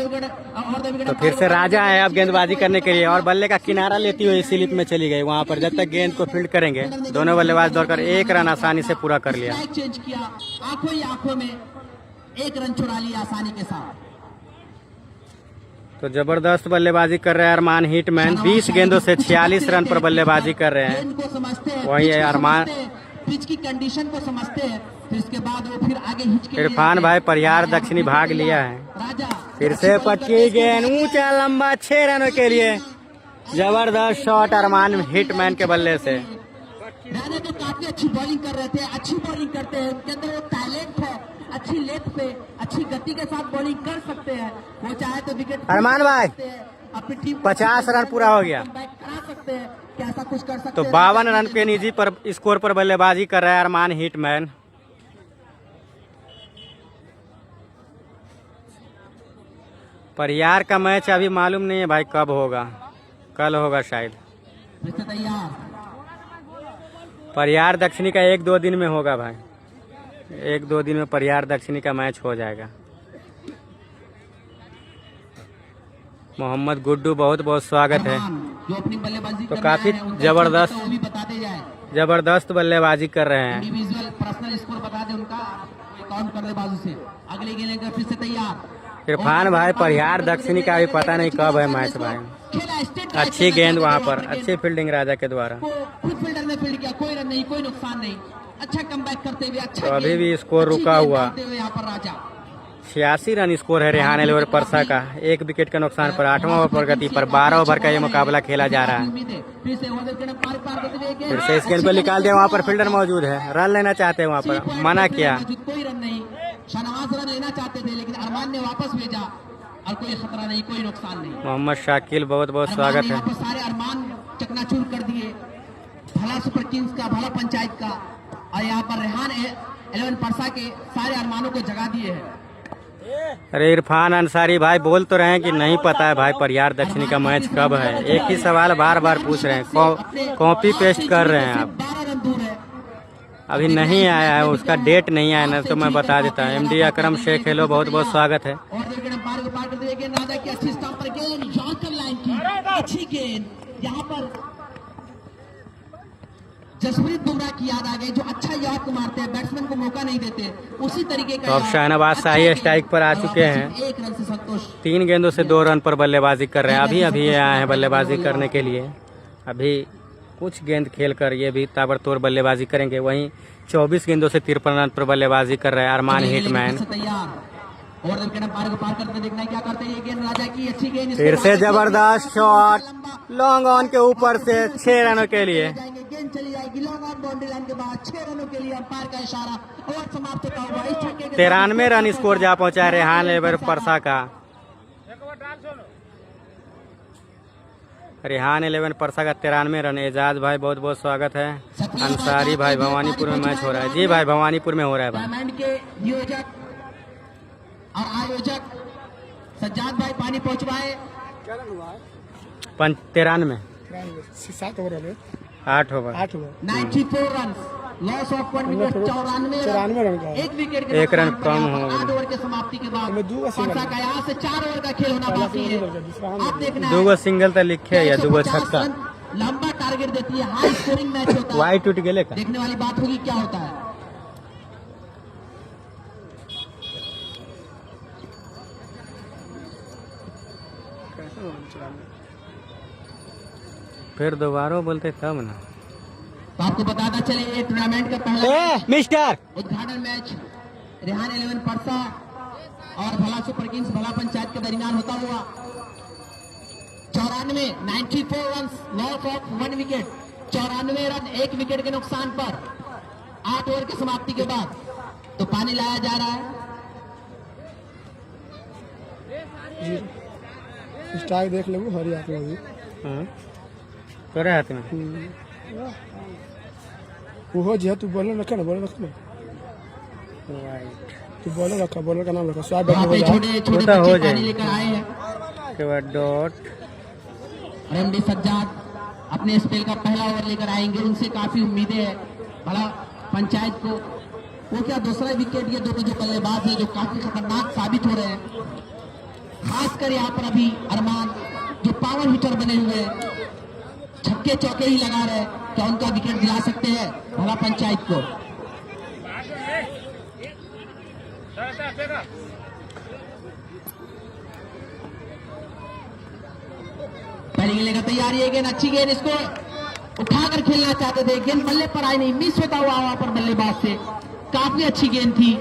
तो फिर से राजा है अब गेंदबाजी करने के लिए और बल्ले का किनारा लेती हुई स्लिप में चली गई वहां पर। जब तक गेंद को फील्ड करेंगे, दोनों बल्लेबाज दौड़कर 1 रन आसानी से पूरा कर लिया। स्ट्राइक चेंज किया, आंखों ही आंखों में 1 रन छुड़ा लिया आसानी के साथ। तो जबरदस्त बल्लेबाजी कर रहे हैं अरमान हिटमैन। 20 गेंदों से 46 रन पर बल्लेबाजी कर रहे हैं। गेंद को समझते हैं, वही है पिच को अरमान। समझते हैं, पिच की कंडीशन को समझते हैं, फिर इसके बाद वो फिर आगे हिच के इरफान भाई परियार दक्षिणी भाग लिया है। राजा फिर से पटकी गेंद ऊंचा लंबा 6 रनों के लिए। जबरदस्त शॉट अरमान हिटमैन के बल्ले से। राजा तो काफी अच्छी बॉलिंग कर रहे थे, अच्छी बॉलिंग करते हैं, उनके अंदर वो टैलेंट है, अच्छी लेथ पे अच्छी गति के साथ बॉलिंग कर सकते हैं। वो चाहे तो विकेट अरमान भाई अपनी टीम 50 रन पूरा हो गया। बैक करा सकते हैं, कि ऐसा कुछ कर सकते तो हैं। 52 रन के निजी पर स्कोर पर बल्लेबाजी कर रहा है अरमान हिटमैन। परियार का मैच अभी मालूम नहीं है भाई कब होगा, कल होगा शायद। फिर से तैयार, परियार दक्षिणी का 1-2 दिन में होगा भाई, 1-2 दिन में परियार दक्षिणी का मैच हो जाएगा। मोहम्मद गुड्डू बहुत बहुत स्वागत है। जो अपनी बल्लेबाजी तो कर काफी रहे हैं, उनका जबरदस्त वो भी बताते जाए। जबरदस्त बल्लेबाजी कर रहे हैं। इंडिविजुअल पर्सनल स्कोर बता दे उनका, काउंट कर दे बाजू से। अगले गेंद लेकर फिर से तैयार। इरफान भाई परियार दक्षिणी का भी पता नहीं कब है मैच भाई। खेला स्टेट अच्छी गेंद वहां पर, अच्छी फील्डिंग राजा के द्वारा। खुद फील्डर ने फील्ड किया, कोई रन नहीं, कोई नुकसान नहीं, अच्छा कमबैक करते हुए अच्छा तो अभी गेंद, भी स्कोर अच्छी रुका गेंद हुआ। डालते हुए यहाँ पर राजा 86 रन स्कोर है रेहान एलवर परसा का। 1 विकेट के नुकसान पर 8वां ओवर प्रगति पर 12 ओवर का ये मुकाबला खेला जा रहा है। फिर से ओवर के पार पार करते हुए फिर से इस गेंद को निकाल दिया, वहाँ पर फील्डर मौजूद है, रन लेना चाहते हैं वहाँ पर, मना किया। कोई रन नहीं, शहनवाज रन लेना चाहते थे लेकिन अरमान ने वापस भेजा और कोई खतरा नहीं, कोई नुकसान नहीं। मोहम्मद शाकिल बहुत बहुत स्वागत है। यहाँ पर सारे अरमान चकनाचूर कर दिए, भला सुपर किंग्स का, भला पंचायत का, और यहाँ पर रेहान 11 परसा के सारे अरमानों को जगा दिए हैं। अरे इरफान अंसारी भाई बोल तो रहे हैं कि नहीं पता है भाई परियार दक्षिणी का मैच कब है। एक ही सवाल बार बार पूछ रहे हैं, कॉपी पेस्ट कर रहे हैं आप। 12 रन दूर है। अभी नहीं आया है, उसका डेट नहीं आया ना, तो मैं बता देता हूँ। MD अकरम शेख हेलो बहुत बहुत स्वागत है। और देखिए पार को पार करते हुए गेंद राजा की अच्छी स्टंप पर गेंद, यॉर्कर लाइन की अच्छी गेंद। यहाँ पर जसप्रीत बुमराह की याद आ गई, जो अच्छा यॉर्क मारते हैं, बैट्समैन को मौका नहीं देते, उसी तरीके का। तो अब शाहनवाज शाही स्ट्राइक पर आ चुके हैं। 1 रन से संतोष। 3 गेंदों से 2 रन पर बल्लेबाजी कर रहे हैं। अभी अभी ये आए हैं बल्लेबाजी करने के लिए। अभी कुछ गेंद खेलकर ये भी ताबड़तोड़ बल्लेबाजी करेंगे। वहीं 24 गेंदों से 53 रन पर बल्लेबाजी कर रहे हैं अरमान हिटमैन। और पार को पार करते देखना क्या करते हैं। ये गेंद राजा की अच्छी गेंद, फिर से जबरदस्त शॉट लॉन्ग ऑन के ऊपर से 6 रनों के लिए। गेंद चली जाएगी लॉन्ग ऑन बाउंड्री लाइन के बाद 6 रनों के लिए। अंपायर का इशारा, ओवर समाप्त होता हुआ इस छक्के के 93 रन स्कोर जा पहुंचा है रेहान एलवर परसा का। रेहान 11 परसा का 93 रन। एजाज भाई बहुत बहुत स्वागत है। अंसारी भाई भवानीपुर में मैच हो रहा है। जी भाई भवानीपुर में हो रहा है भाई। टूर्नामेंट के नियोजक और आयोजक सज्जाद भाई पानी पहुंचवाए। 93 7 ओवर है 8 over 94 run, loss of 1 wicket, 94 run का एक विकेट के एक रन नुकसान पर कम यहाँ हो पर गया। 8 ओवर के समाप्ति के बाद इसमें 2 का सिंगल परसा का यहाँ से 4 ओवर का खेल होना बाकी है। आप देखना है 2 सिंगल तो लिखे या 2 150 छक्का। रन लंबा टारगेट देती है, हाई स्कोरिंग मैच होता है। वाई टूट गए का। देखने वाली बात होगी क्या होता है। फिर दोबारा बोलते तब ना। तो आपको बताता चले ये टूर्नामेंट का पहला मिस्टर उद्घाटन मैच रेहान 11 परसा और भला सुपर किंग्स भला पंचायत के दरमियान होता हुआ 94 run, loss of 1 wicket, 94 run एक विकेट के नुकसान पर 8 ओवर की समाप्ति के बाद तो पानी लाया जा रहा है। स्ट्राइक देख लो हरी आते हैं करे हाथ में। वो जी तू बॉलर रखा ना तू बॉलर रखा, बॉलर का नाम रखा स्वाद वहाँ पे छोटे छोटे छोटा हो बच्चे जाए। पानी लेकर आए हैं। के बाद डॉट एमडी सज्जाद अपने स्पेल का पहला ओवर लेकर आएंगे। उनसे काफी उम्मीदें है भला पंचायत को। वो क्या दूसरा विकेट, ये दोनों जो बल्लेबाज है जो काफी खतरनाक साबित हो रहे हैं। खासकर यहाँ पर अभी अरमान जो पावर हिटर बने हुए हैं, छक्के चौके ही लगा रहे हैं, क्या उनका विकेट दिला सकते हैं भला पंचायत को। पहली गेंद लेकर तैयारी है। गेंद अच्छी गेंद, इसको उठाकर खेलना चाहते थे, गेंद बल्ले पर आई नहीं, मिस होता हुआ वहां पर बल्लेबाज से। काफी अच्छी गेंद थी।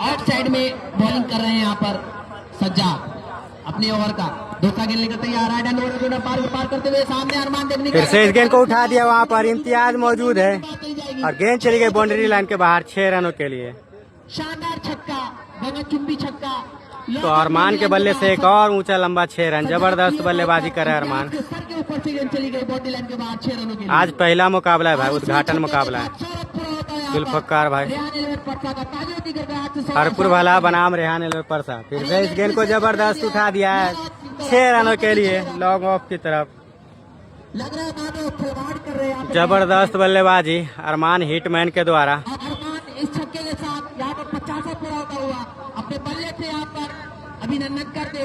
आउट साइड में बॉलिंग कर रहे हैं यहाँ पर सज्जाद अपने ओवर का। दूसरा गेंद लेकर तैयार है, पार करते हुए सामने अरमान देखने फिर से इस गेंद को उठा दिया। वहाँ पर इम्तियाज मौजूद है और गेंद चली गई बाउंड्री लाइन के बाहर 6 रनों के लिए। शानदार छक्का, गगनचुंबी छक्का। तो अरमान के बल्ले से एक और ऊंचा लंबा 6 रन। जबरदस्त बल्लेबाजी करे अरमान। सर के ऊपर से गेंद चली गई बाउंड्री लाइन के बाहर 6 रनों के लिए। आज पहला मुकाबला है भाई, उद्घाटन मुकाबला है। जुल्फकार भाई हरपुर भला बनाम रेहान 11 परसा। फिर से इस गेंद को जबरदस्त उठा दिया है 6 रनों के लिए लॉन्ग ऑफ की तरफ। लग रहा है मानो खिलवाड़ कर रहे हैं जबरदस्त बल्लेबाजी अरमान हिटमैन के द्वारा। अरमान इस छक्के के साथ यहाँ पर 50 पूरा होता हुआ अपने बल्ले से यहाँ पर अभिनंदन कर दे,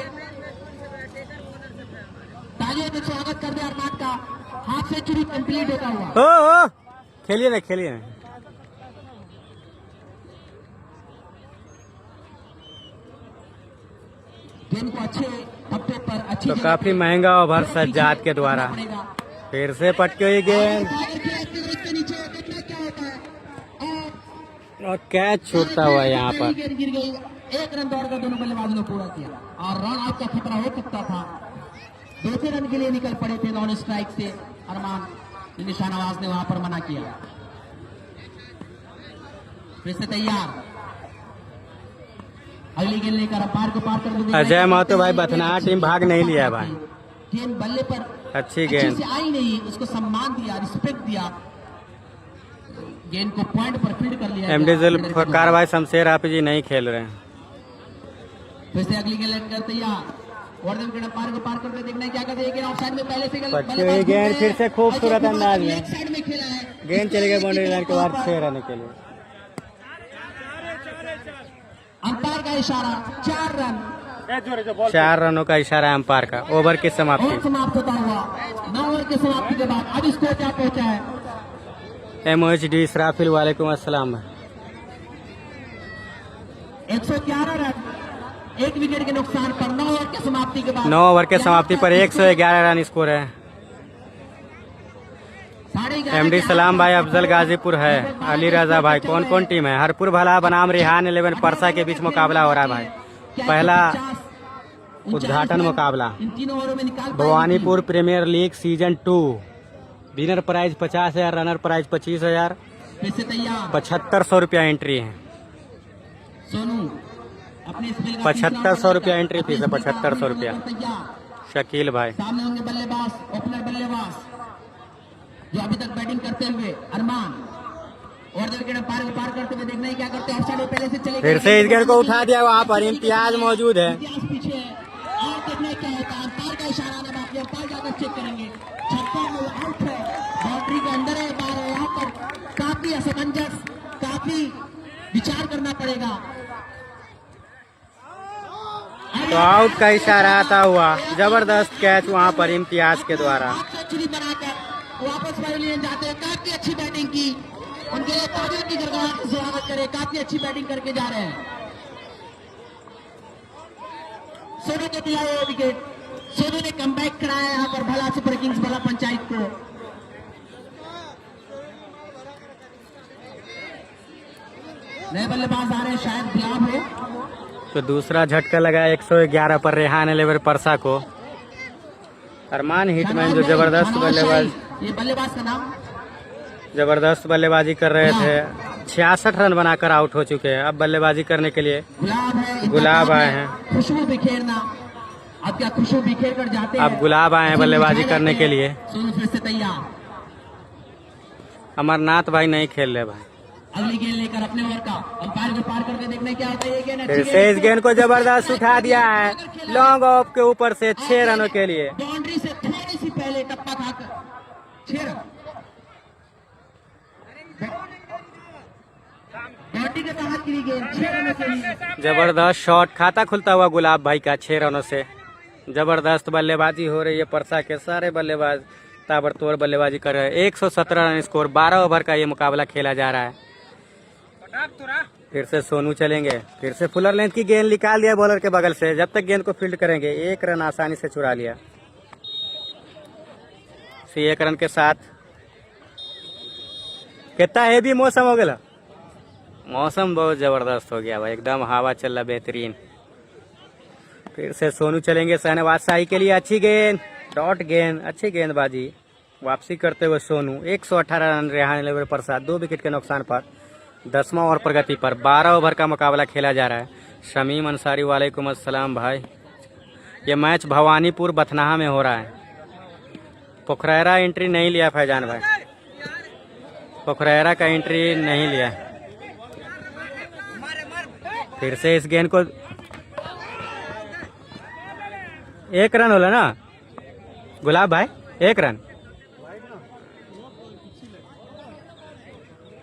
तालियों से स्वागत कर दे अरमान का। हाफ सेंचुरी कंप्लीट होता हुआ। ओ खेलिए ना खेलिए ना। गेंद को अच्छे धब्बे पर अच्छी तो काफी महंगा ओवर सज्जाद के द्वारा। फिर से पटकी हुई गेंद और कैच छूटता हुआ यहाँ पर। गिर गई। 1 रन दौड़कर दोनों बल्लेबाजों ने पूरा किया और रन आउट का खतरा हो सकता था। 2 रन के लिए निकल पड़े थे नॉन स्ट्राइक से अरमान, निशान नवाज ने वहां पर मना किया। फिर से तैयार, अगली गेंद लेकर अंपायर को पार कर दे। अजय महतो भाई बथनाहा टीम भाग नहीं लिया भाई। गेंद बल्ले पर अच्छी गेंद से आई नहीं, उसको सम्मान दिया, रिस्पेक्ट दिया, गेंद को पॉइंट पर फील्ड कर लिया। एमडी जुल्फकार भाई शमशेर हाफिज जी नहीं खेल रहे हैं। फिर से अगली गेंद लेकर तैयार, वर्धन के अंपायर को पार करके देखना है क्या करते हैं। ऑफसाइड में पहले से पटकी हुई गेंद फिर से खूबसूरत अंदाज में साइड में खेला है। गेंद चली गई बाउंड्री लाइन के बाद 6 रनों के लिए। अंपायर का इशारा 4 रन। 4 रनों का इशारा है अंपायर का। ओवर की और समाप्ति। समाप्त होता हुआ 9 ओवर की समाप्ति के बाद अब स्कोर क्या पहुंचा है। MOHD इसराफिल वालेकुम अस्सलाम। 111 रन एक विकेट के नुकसान पर 9 ओवर की समाप्ति के बाद। 9 ओवर के समाप्ति पर 111 रन स्कोर है। MD सलाम भाई अफजल गाजीपुर है। अली रजा भाई कौन कौन टीम है। हरपुर भला बनाम रेहान 11 परसा के बीच मुकाबला हो रहा है भाई। पहला उद्घाटन मुकाबला इन 3 ओवरों में निकाल Bhawanipur premier league season 2। Winner prize 50,000, runner prize 25,000। फिर से तैयार 7500 रुपया एंट्री है। सोनू अपने स्पेल का 7500 रुपया एंट्री फीस है। 7500 रुपया। शकील भाई। सामने होंगे बल्लेबाज, ओपनर बल्लेबाज जो अभी तक बैटिंग करते हुए अरमान, और विकेट पार करते हुए देखना है क्या करते हैं। ऑफसाइड पहले से चले फिर से इस गेंद को उठा दिया, वहां पर इम्तियाज मौजूद है। इम्तियाज पीछे है और देखना क्या होता है। अंपायर का इशारा आना बाकी है, अंपायर जाकर चेक करेंगे। छक्का आउट है, बाउंड्री के अंदर है, बाहर है। यहाँ पर काफी असमंजस, काफी विचार करना पड़ेगा। तो आउट का इशारा आता हुआ, जबरदस्त कैच वहां पर इम्तियाज के द्वारा। सेंचुरी बनाकर वापस पवेलियन जाते हैं। काफी अच्छी बैटिंग की, उनके लिए तालियों की गड़गड़ाहट से स्वागत करें। काफी अच्छी बैटिंग करके जा रहे हैं। सोनू ने दिया है विकेट, सोनू ने कमबैक कराया यहाँ पर भला सुपर किंग्स भला पंचायत को। नए बल्लेबाज आ रहे हैं, शायद गुलाब हो। तो दूसरा झटका लगा 111 पर रेहान एलेवर परसा को। अरमान हिटमैन जो जबरदस्त बल्लेबाज, ये बल्लेबाज का नाम जबरदस्त बल्लेबाजी कर रहे थे, 66 रन बनाकर आउट हो चुके हैं। अब बल्लेबाजी करने के लिए गुलाब है। गुलाब आए हैं। खुशबू बिखेरना, अब क्या खुशबू बिखेर कर जाते हैं। अब गुलाब आए हैं बल्लेबाजी करने के लिए। सोनू फिर से तैयार, अमरनाथ भाई नहीं खेल रहे भाई। अगली गेंद लेकर अपने ओवर का, अंपायर को पार करके देखने क्या होता है। ये गेंद फिर से इस गेंद को जबरदस्त उठा दिया है, लॉन्ग ऑफ के ऊपर से 6 रनों के लिए। बाउंड्री से थोड़ी सी पहले टप्पा खाकर 6 रन। बाउंड्री के साथ गिरी गेंद, 6 रनों के लिए। जबरदस्त शॉट, खाता खुलता हुआ गुलाब भाई का 6 रनों से। जबरदस्त बल्लेबाजी हो रही है, परसा के सारे बल्लेबाज ताबड़तोड़ बल्लेबाजी कर रहे हैं। 117 रन स्कोर, 12 ओवर का ये मुकाबला खेला जा रहा है। फिर से सोनू चलेंगे, फिर से फुलर लेंथ की गेंद निकाल दिया बॉलर के बगल से। जब तक गेंद को फील्ड करेंगे, 1 रन आसानी से चुरा लिया। 1 रन के साथ कितना हेवी मौसम हो गया, मौसम बहुत जबरदस्त हो गया भाई, एकदम हवा चल रहा बेहतरीन। फिर से सोनू चलेंगे शहनवाज शाही के लिए। अच्छी गेंद, डॉट गेंद, अच्छी गेंदबाजी, वापसी करते हुए सोनू। 118 रन रेहान एलेवर परसा, 2 विकेट के नुकसान पर 10वां ओवर प्रगति पर 12 ओवर का मुकाबला खेला जा रहा है। शमीम अंसारी वालेकुम अस्सलाम भाई। ये मैच भवानीपुर बथनाहा में हो रहा है। पोखरेरा एंट्री नहीं लिया फैजान भाई, पोखरेरा का एंट्री नहीं लिया। फिर से इस गेंद को 1 रन होला ना गुलाब भाई, 1 रन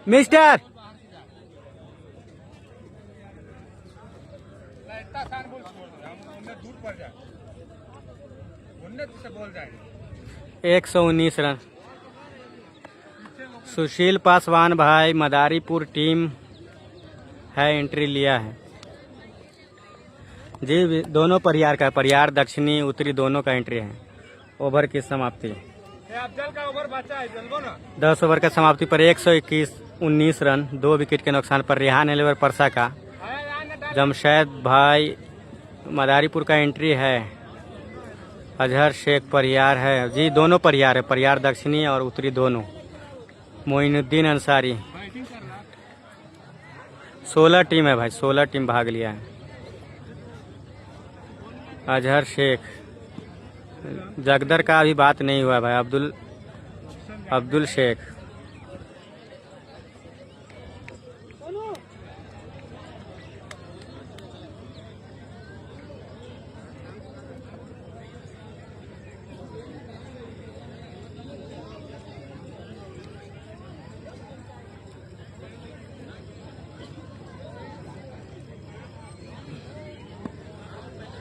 मिस्टर। दूर पड़ जाए, 119 रन। सुशील पासवान भाई मदारीपुर टीम है, एंट्री लिया है जी। दोनों परियार का, परियार दक्षिणी उत्तरी दोनों का एंट्री है। ओवर की समाप्ति, अफजल का ओवर बचा है, जल्दो ना। 10 ओवर का समाप्ति पर 119 रन, 2 विकेट के नुकसान पर रेहान एलेवर परसा का। जमशेद भाई मदारीपुर का एंट्री है। अजहर शेख परियार है जी, दोनों परियार है, परियार दक्षिणी और उत्तरी दोनों। मोइनुद्दीन अंसारी, 16 टीम है भाई, 16 टीम भाग लिया है। अजहर शेख, जगदर का अभी बात नहीं हुआ भाई। अब्दुल शेख,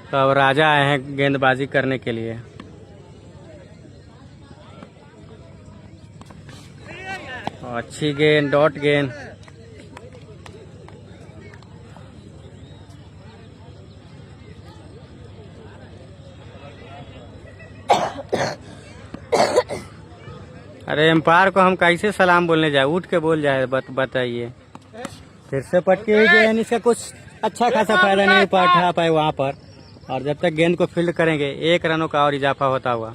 तो अब राजा आए हैं गेंदबाजी करने के लिए। अच्छी गेंद, डॉट गेंद, अरे एम्पायर को हम कैसे सलाम बोलने जाए, उठ के बोल जाए। बताइए। फिर से पटकी हुई गेंद, इसका कुछ अच्छा खासा फायदा नहीं उठा पाए वहां पर। और जब तक गेंद को फील्ड करेंगे, 1 रनों का और इजाफा होता हुआ।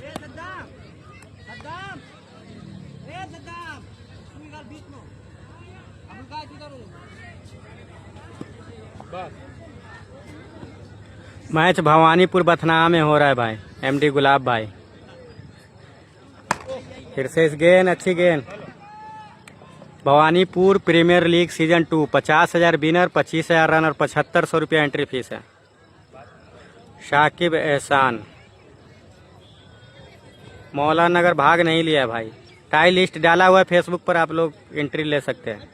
मैच भवानीपुर बथनाहा में हो रहा है भाई। एमडी गुलाब भाई। फिर से इस गेंद, अच्छी गेंद। Bhawanipur premier league season 2 50,000 winner, 25,000 run और 7,500 रुपया एंट्री फीस है। शाकिब एहसान। मौलाना नगर भाग नहीं लिया है भाई, टाई लिस्ट डाला हुआ है फेसबुक पर, आप लोग एंट्री ले सकते हैं।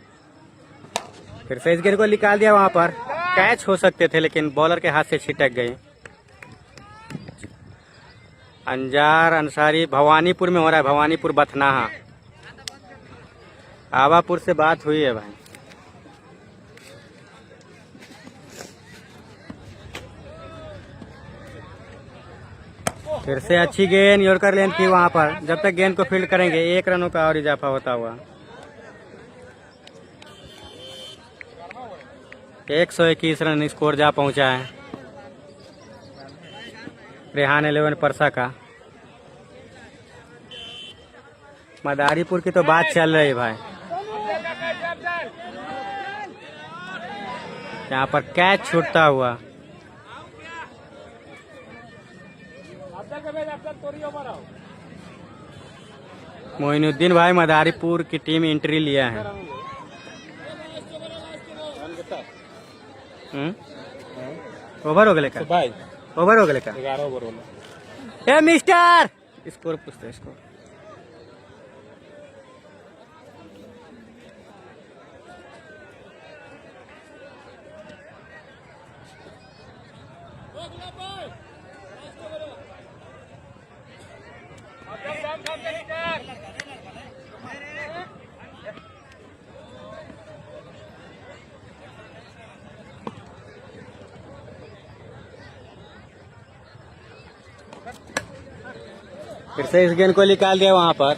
फिर से इस गेंद को निकाल दिया, वहां पर कैच हो सकते थे लेकिन बॉलर के हाथ से छिटक गई। अंजार अंसारी भवानीपुर में हो रहा है, भवानीपुर बथनाहा। आवापुर से बात हुई है भाई। फिर से अच्छी गेंद, यॉर्कर लेंथ की वहां पर। जब तक गेंद को फील्ड करेंगे 1 रनों का और इजाफा होता हुआ। 121 रन स्कोर जा पहुंचा है रेहान 11 परसा का। मदारीपुर की तो बात चल रही भाई। यहाँ पर कैच छूटता हुआ। मोइनुद्दीन भाई मदारीपुर की टीम एंट्री लिया है। ओवर हो गए का भाई, ओवर हो गए का 11 ओवर होला। ए मिस्टर स्कोर पूछते इसको। फिर से इस गेंद को निकाल दिया वहां पर।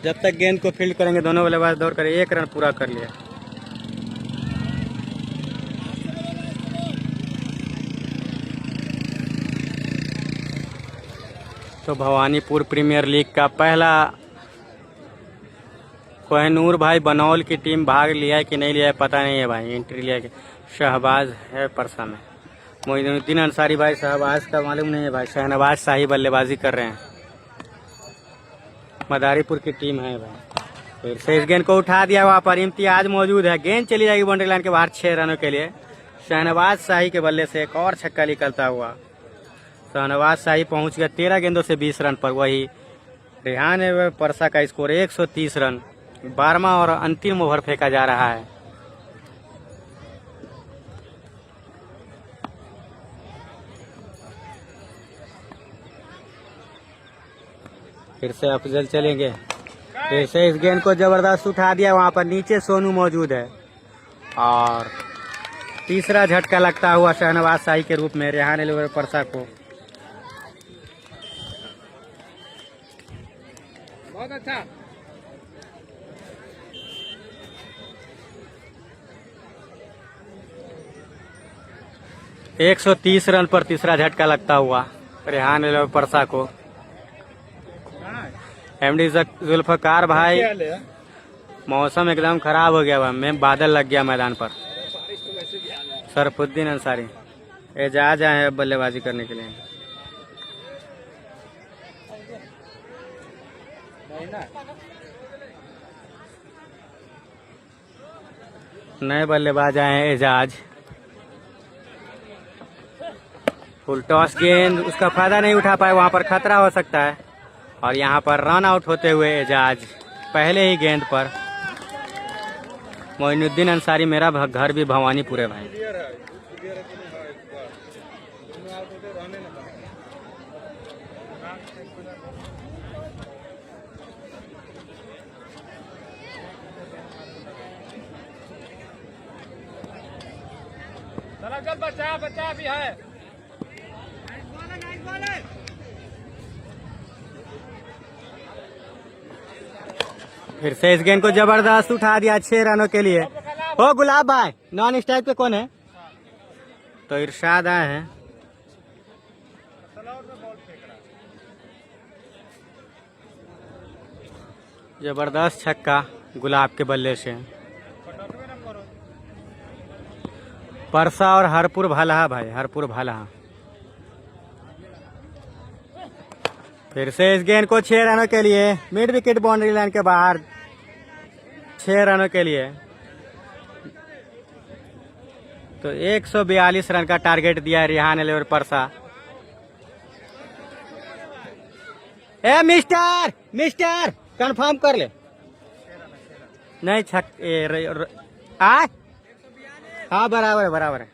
जब तक गेंद को फील्ड करेंगे दोनों बल्लेबाज दौड़ कर 1 रन पूरा कर लिया। तो भवानीपुर प्रीमियर लीग का पहला कोहिनूर भाई बनौल की टीम भाग लिया है कि नहीं लिया है पता नहीं है भाई। एंट्री लिया कि शहबाज है परसा में। मोइनुद्दीन अंसारी भाई, शहबाज का मालूम नहीं है भाई। शहनवाज शाही बल्लेबाजी कर रहे हैं। मदारीपुर की टीम है भाई। फिर से इस गेंद को उठा दिया, वहां पर इम्तियाज मौजूद है। गेंद चली जाएगी बाउंड्री लाइन के बाहर 6 रनों के लिए। शहनवाज शाही के बल्ले से एक और छक्का निकलता हुआ। शहनवाज शाही पहुंच गया 13 गेंदों से 20 रन पर। वही रेहान परसा का स्कोर 130 रन। 12वां और अंतिम ओवर फेंका जा रहा है। फिर से अफजल चलेंगे। फिर से इस गेंद को जबरदस्त उठा दिया, वहां पर नीचे सोनू मौजूद है। और तीसरा झटका लगता हुआ शहनवाज शाही के रूप में रेहान 11 परसा को। बहुत अच्छा। एक 130 रन पर तीसरा झटका लगता हुआ रेहान 11 परसा को। एमडी जुल्फकार भाई, मौसम एकदम खराब हो गया मैं, बादल लग गया मैदान पर। सरफुद्दीन अंसारी एजाज आए हैं बल्लेबाजी करने के लिए। नए बल्लेबाज आए हैं एजाज। फुल टॉस गेंद, उसका फायदा नहीं उठा पाए, वहां पर खतरा हो सकता है। और यहां पर रन आउट होते हुए एजाज पहले ही गेंद पर। मोइनुद्दीन अंसारी, मेरा घर भी भवानीपुर है भाई। बचा बचा भी है। फिर से इस गेंद को जबरदस्त उठा दिया 6 रनों के लिए। हो गुलाब भाई, नॉन स्ट्राइक पे कौन है? तो इरशाद आए हैं। जबरदस्त छक्का गुलाब के बल्ले से। परसा और हरपुर भालाहा भाई, हरपुर भालाहा। फिर से इस गेंद को 6 रनों के लिए मिड विकेट बाउंड्री लाइन के बाहर 6 रनों के लिए। तो 142 रन का टारगेट दिया है रेहान 11 परसा। ए मिस्टर कंफर्म कर ले। नहीं छक हाँ बराबर है।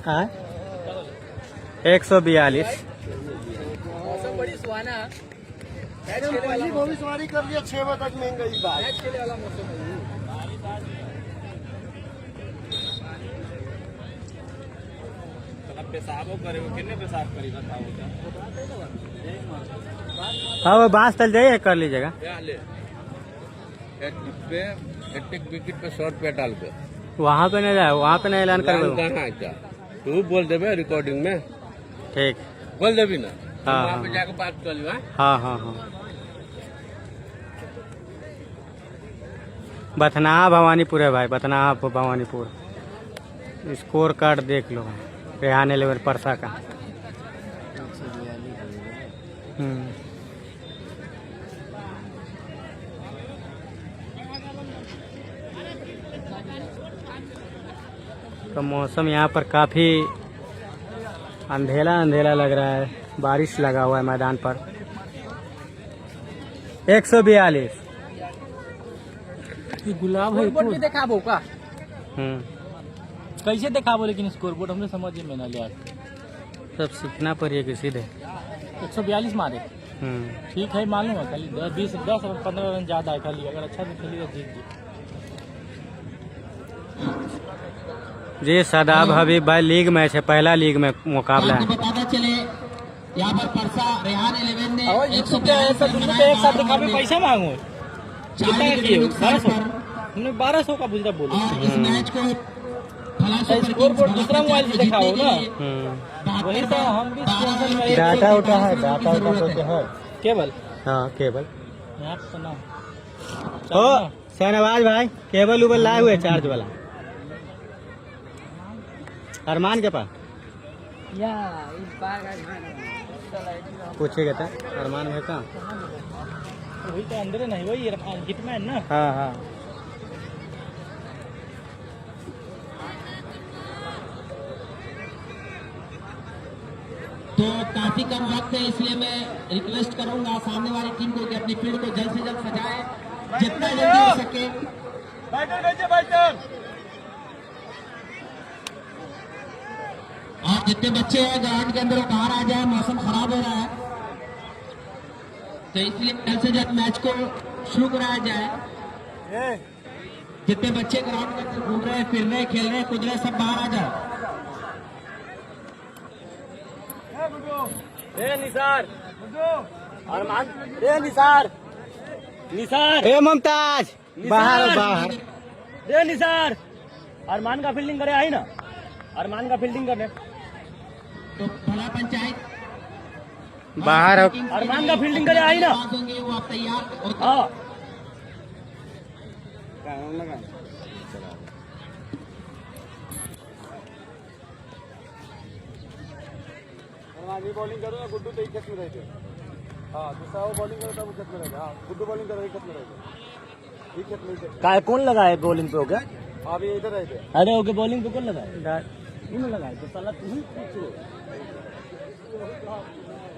हाँ 142। मौसम बड़ी सुहाना है। पहली भविष्यवाणी कर लिया 6 बजे तक महंगाई बात। मैच खेलने वाला मौसम है। पेशाबो करे कितने पेशाब करी बताओ हाँ वो बांस तल जाइए कर लीजिएगा। विकेट पे शॉर्ट पे डाल के वहाँ पे नहीं जाए, वहाँ पे नहीं ऐलान कर क्या तू बोल देवे रिकॉर्डिंग में। ठीक बोल देवी ना हाँ वहाँ पे जाके बात कर लियो। हाँ। बथनाहा भवानीपुर है भाई, बथनाहा भवानीपुर। स्कोर कार्ड देख लो रेहान 11 परसा का। तो मौसम यहाँ पर काफी अंधेला लग रहा है, बारिश लगा हुआ है मैदान पर। 142 गुलाब है बोर्ड भी दिखाबो का कैसे दिखाबो, लेकिन स्कोर बोर्ड हमने समझ में ना लिया। सब सीखना पड़िए कि सीधे 142 मारे ठीक है, मालूम है खाली 10 और 15 रन ज्यादा है खाली। अगर अच्छा से खेली तो जीत जी। जी शादाब हबीब भाई लीग मैच है, पहला लीग में मुकाबला है। बताना चले यहाँ पर परसा रेहान 11 ने और एक साथ दिखावे पैसा मांगो कितना किए 1200 हमने 1200 का बुलदा बोला। और इस मैच को स्कोर बोर्ड दूसरा मोबाइल से दिखाओ ना, वही तो हम भी स्पॉन्सर में डाटा उठा है, डाटा तो है केबल। हाँ केबल यहाँ पे सुना ओ शहनवाज भाई केबल उबल लाए हुए चार्ज वाला अरमान के पास या इस बार पूछेगा था अरमान भाई का। वही तो अंदर नहीं, वही हिटमैन ना। हाँ तो काफी कम वक्त है, इसलिए मैं रिक्वेस्ट करूंगा सामने वाली टीम को कि अपनी फील्ड को जल्द से जल्द सजाए जितना जल्दी हो सके। और जितने बच्चे हैं ग्राउंड के अंदर बाहर आ जाए, मौसम खराब हो रहा है तो इसलिए जल्द से जल्द मैच को शुरू कराया जाए। जितने बच्चे ग्राउंड के अंदर घूम रहे हैं, फिर रहे, खेल रहे, कूद रहे, सब बाहर आ जाए। निसार अरमान निसार ए मुमताज बाहर निसार अरमान का फील्डिंग करे आई ना, अरमान का फील्डिंग करने तो भला पंचायत बाहर हो। अरमान का फील्डिंग करे आई ना। होंगे वो आप तैयार। हाँ बॉलिंग करो ना गुड्डू तो एक खेत में रहते। हाँ दूसरा वो बॉलिंग करो तब खेत में रहते। हाँ गुड्डू बॉलिंग करो एक खेत में रहते, एक खेत में काय कौन लगाए बॉलिंग पे हो गया? अभी इधर रहते। अरे ओके बॉलिंग पे कौन लगाए? तूने लगाए तो साला तू ही पूछो।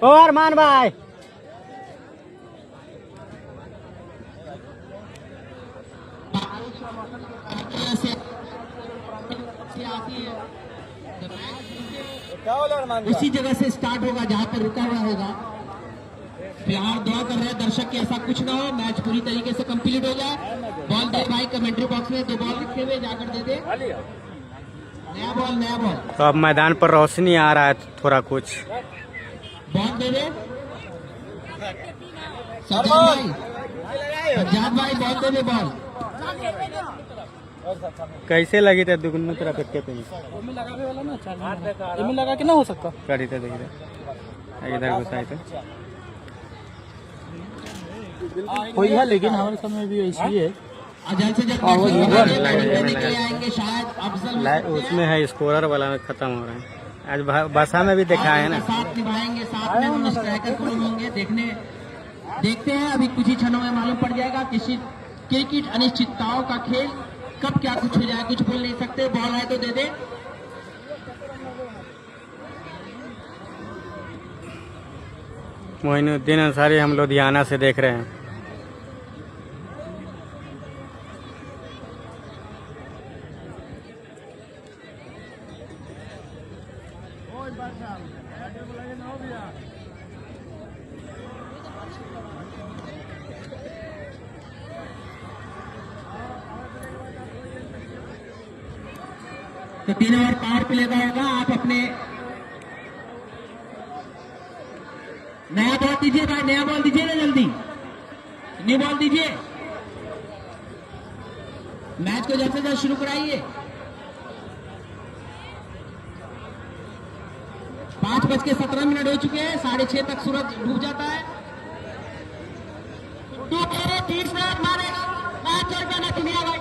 ओ अरमान भाई उसी जगह से स्टार्ट होगा जहां पर रुका हुआ होगा। फिलहाल दुआ कर रहे हैं दर्शक कि ऐसा कुछ ना हो, मैच पूरी तरीके से कंप्लीट हो जाए। बॉल दे भाई कमेंट्री बॉक्स में 2 बॉल लिखे हुए जाकर दे दे। नया बॉल नया बॉल। तो अब मैदान पर रोशनी आ रहा है थोड़ा कुछ। बॉल दे दे सज्जाद भाई बॉल दे दे बॉल। कैसे लगी थे दुगुन तरफ पे लगा के ना हो सकता करी थे देखिए इधर घुसाई थे कोई है, लेकिन हमारे समय भी ऐसी है। जल्द से जल्द बैटिंग के लिए आएंगे शायद अफजल उसमें है स्कोरर वाला में खत्म हो रहा है। आज बसा में भी देखा है ना। साथ निभाएंगे, साथ में उन स्ट्राइकर को होंगे। देखते हैं अभी कुछ ही क्षणों में मालूम पड़ जाएगा। किसी क्रिकेट अनिश्चितताओं का खेल, कब क्या कुछ हो जाए कुछ बोल नहीं सकते। बॉल है तो दे दे। मोइनुद्दीन अंसारी हम लुधियाना से देख रहे हैं। तो 3 ओवर पावर प्ले का होगा। आप अपने नया बॉल दीजिए भाई, नया बॉल दीजिए ना जल्दी, न्यू बॉल दीजिए। मैच को जल्द से जल्द शुरू कराइए। 5:17 हो चुके हैं। 6:30 तक सूरज डूब जाता है। तो मेरे 30 रन मारेगा मैच चल जाना दुनिया भाई।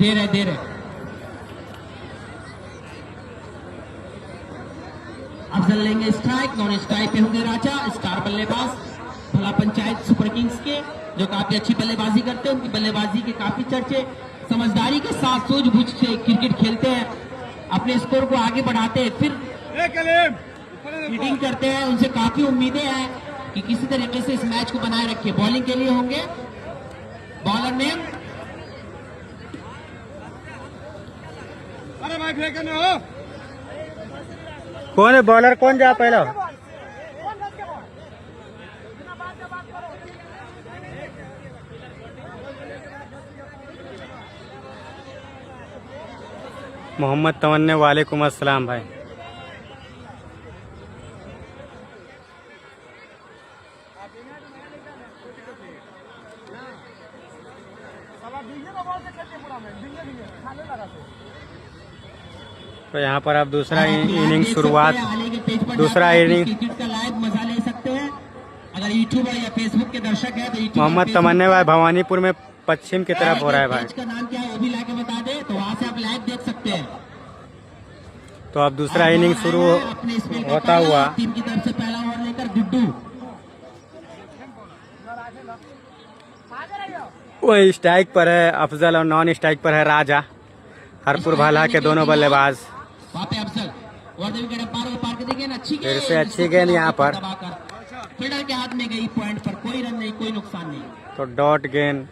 दे रहे अफजल लेंगे स्ट्राइक। नॉन स्ट्राइक पे होंगे राजा, स्टार बल्लेबाज भला पंचायत सुपर किंग्स के, जो काफी अच्छी बल्लेबाजी करते हैं। उनकी बल्लेबाजी के काफी चर्चे। समझदारी के साथ सूझबूझ से क्रिकेट खेलते हैं, अपने स्कोर को आगे बढ़ाते हैं, फिर फील्डिंग करते हैं। उनसे काफी उम्मीदें हैं कि किसी तरीके से इस मैच को बनाए रखे। बॉलिंग के लिए होंगे बॉलर नेम कौन है बॉलर, कौन जा पहला? मोहम्मद तमन्ने, वालेकुम अस्सलाम भाई। तो यहाँ पर आप दूसरा इनिंग शुरुआत, दूसरा इनिंग क्रिकेट का लाइव मजा ले सकते हैं। अगर यूट्यूब या फेसबुक के दर्शक है तो मोहम्मद तमन्ने भाई भवानीपुर में पश्चिम की तरफ हो रहा है भाई। मैच का नाम क्या है वो भी लाके बता दे, तो वहाँ से आप लाइव देख सकते हैं। तो अब दूसरा इनिंग शुरू होता हुआ टीम की तरफ से पहला ओवर लेकर गुड्डू। वही स्ट्राइक पर है अफजल और नॉन स्ट्राइक पर है राजा। हरपुर भाला के दोनों बल्लेबाज। वहाँ पे अफजल पार कर देखिए ना, अच्छी फिर से अच्छी गेंद यहाँ पर, फील्डर के हाथ में गई। पॉइंट पर कोई रन नहीं, कोई नुकसान नहीं। तो डॉट गेंद।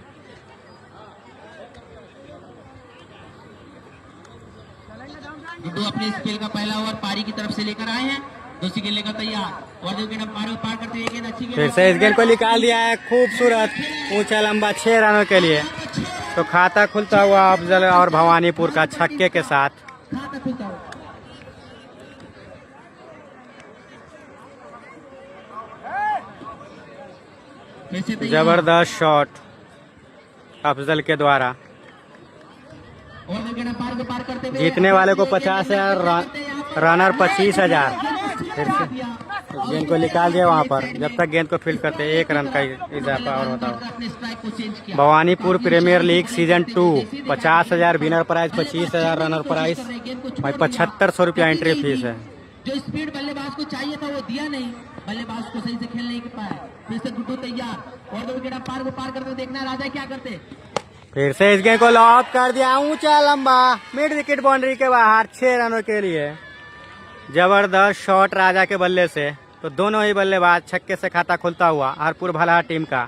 गुड्डू अपने स्पेल का पहला ओवर पारी की तरफ से लेकर आए हैं। दूसरी गेंद लेकर तैयार और पार करते हुए गेंद अच्छी गेंद। फिर से इस गेंद को निकाल दिया है, खूबसूरत ऊंचा लंबा 6 रनों के लिए। तो खाता खुलता हुआ अफजल और भवानीपुर का छक्के के साथ। खाता खुलता हुआ जबरदस्त शॉट अफजल के द्वारा। पार करते हुए जीतने वाले को 50,000, रनर 25,000। फिर से गेंद को निकाल दिया वहां पर। जब तक गेंद को फील्ड करते 1 रन का इजाफा और होता है। Bhawanipur premier league season 2 50,000 winner prize, 25,000 runner prize, भाई 7,500 रुपया एंट्री फीस है। जो स्पीड बल्लेबाज को चाहिए था वो दिया नहीं, बल्लेबाज को सही से खेल नहीं पाया। फिर से गुड्डू तैयार और 2 विकेट पार को पार करते देखना राजा क्या करते। फिर से इस गेंद को लॉक कर दिया ऊंचा लंबा मिड विकेट बाउंड्री के बाहर 6 रनों के लिए। जबरदस्त शॉट राजा के बल्ले से। तो दोनों ही बल्लेबाज छक्के से खाता खुलता हुआ हरपुर भला टीम का।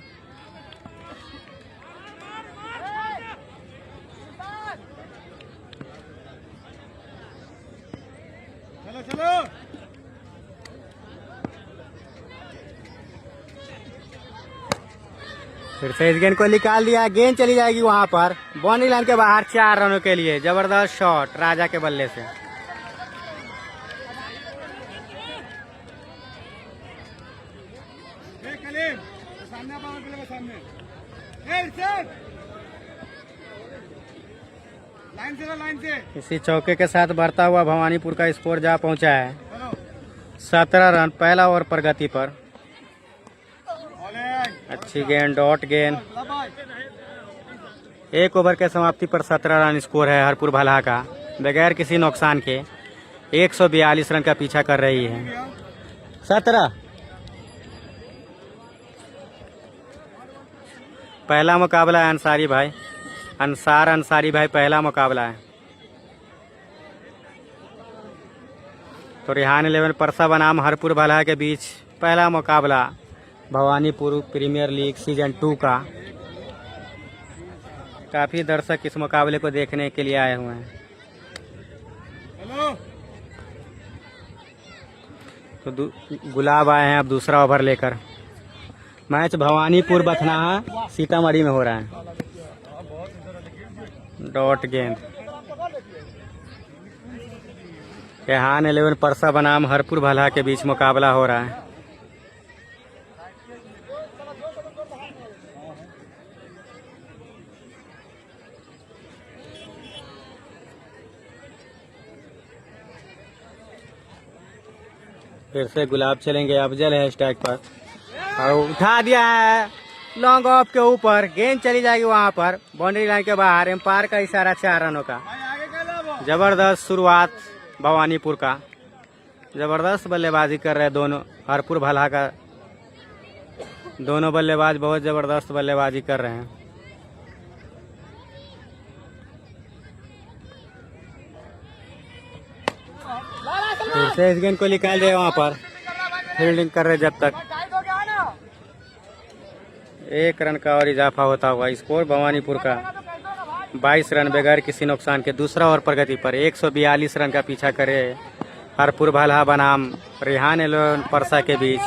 चलो फिर से इस गेंद को निकाल दिया, गेंद चली जाएगी वहां पर बाउंड्री लाइन के बाहर 4 रनों के लिए। जबरदस्त शॉट राजा के बल्ले से। कलीम सामने सामने लाइन से इसी चौके के साथ बढ़ता हुआ भवानीपुर का स्कोर जा पहुंचा है 17 रन पहला ओवर प्रगति पर। अच्छी गेंद, डॉट गेंद। 1 ओवर के समाप्ति पर 17 रन स्कोर है हरपुर भला का, बगैर किसी नुकसान के 142 रन का पीछा कर रही है। 17 पहला मुकाबला है अंसारी भाई, अंसारी भाई पहला मुकाबला है। तो रेहान 11 परसा बनाम हरपुर भला के बीच पहला मुकाबला भवानीपुर प्रीमियर लीग सीजन 2 का। काफी दर्शक इस मुकाबले को देखने के लिए आए हुए हैं। तो गुलाब आए हैं अब दूसरा ओवर लेकर। मैच भवानीपुर बथनाहा सीतामढ़ी में हो रहा है। डॉट गेंद, रेहान 11 परसा बनाम हरपुर भला के बीच मुकाबला हो रहा है। फिर से गुलाब चलेंगे, अफजल है स्ट्राइक पर और उठा दिया है लॉन्ग ऑफ के ऊपर। गेंद चली जाएगी वहां पर बाउंड्री लाइन के बाहर। एम्पायर का इशारा 4 रनों का। जबरदस्त शुरुआत भवानीपुर का, जबरदस्त बल्लेबाजी कर रहे हैं दोनों। हरपुर भला का दोनों बल्लेबाज बहुत जबरदस्त बल्लेबाजी कर रहे हैं। फिर से इस गेंद को निकाल दिया वहां पर, फील्डिंग कर रहे जब तक 1 रन का और इजाफा होता हुआ स्कोर भवानीपुर का 22 रन बगैर किसी नुकसान के। दूसरा ओवर प्रगति पर 142 रन का पीछा करे हरपुर भला बनाम रेहान 11 परसा के बीच।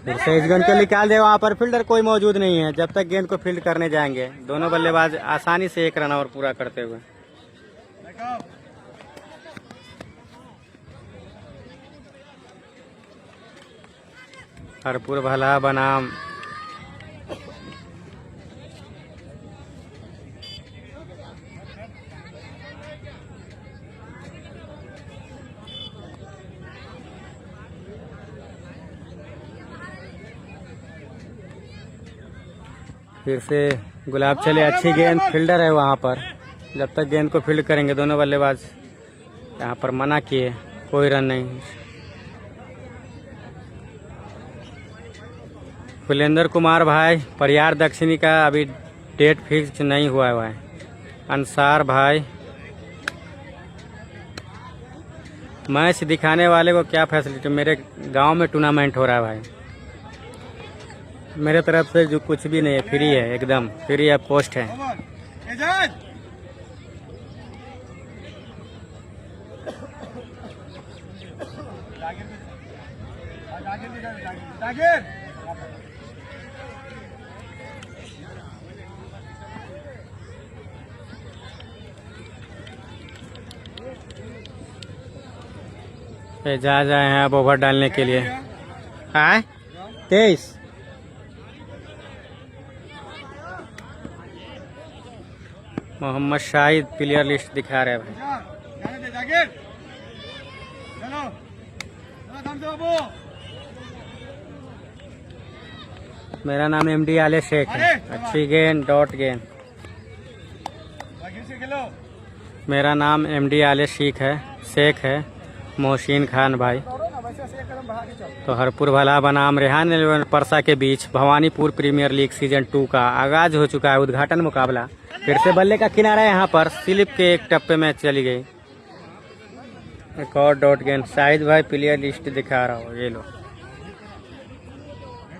फिर से इस गेंद को निकाल दे वहां पर, फील्डर कोई मौजूद नहीं है जब तक गेंद को फील्ड करने जाएंगे। दोनों बल्लेबाज आसानी से 1 रन और पूरा करते हुए। हरपुर भला बनाम फिर से गुलाब चले। अच्छी गेंद, फील्डर है वहां पर। जब तक गेंद को फील्ड करेंगे दोनों बल्लेबाज। यहाँ पर मना किए, कोई रन नहीं। कुलेंद्र कुमार भाई परियार दक्षिणी का अभी डेट फिक्स नहीं हुआ है। अंसार भाई मैच दिखाने वाले को क्या फैसिलिटी। मेरे गांव में टूर्नामेंट हो रहा है भाई, मेरे तरफ से जो कुछ भी नहीं है, फ्री है, एकदम फ्री है, पोस्ट है। एजाज आए हैं अब ओवर डालने के लिए। आए 23 मोहम्मद शाहिद प्लेयर लिस्ट दिखा रहे हैं भाई। मेरा नाम MD आले शेख है। अच्छी गेंद, डॉट गेंद। मेरा नाम MD आले शेख है मोहसिन खान भाई। तो हरपुर भला बनाम रेहान 11 परसा के बीच भवानीपुर प्रीमियर लीग सीजन 2 का आगाज हो चुका है। उद्घाटन मुकाबला। फिर से बल्ले का किनारा यहाँ पर स्लिप के एक टप्पे में चली गई। एक और डॉट गेंद। शाहिद भाई प्लेयर लिस्ट दिखा रहा हो, ये लो।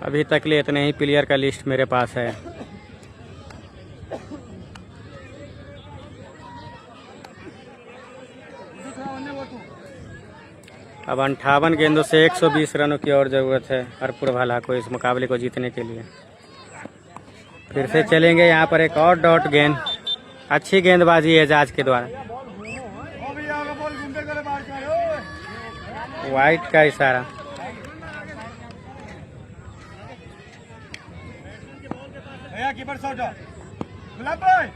अभी तक ले इतने ही प्लेयर का लिस्ट मेरे पास है। अब 58 गेंदों से 120 रनों की और जरूरत है हरपुर भाला को इस मुकाबले को जीतने के लिए। फिर से चलेंगे यहाँ पर एक और डॉट गेंद। अच्छी गेंदबाजी एजाज के द्वारा। वाइट का इशारा। कीपर शॉट गुलाब भाई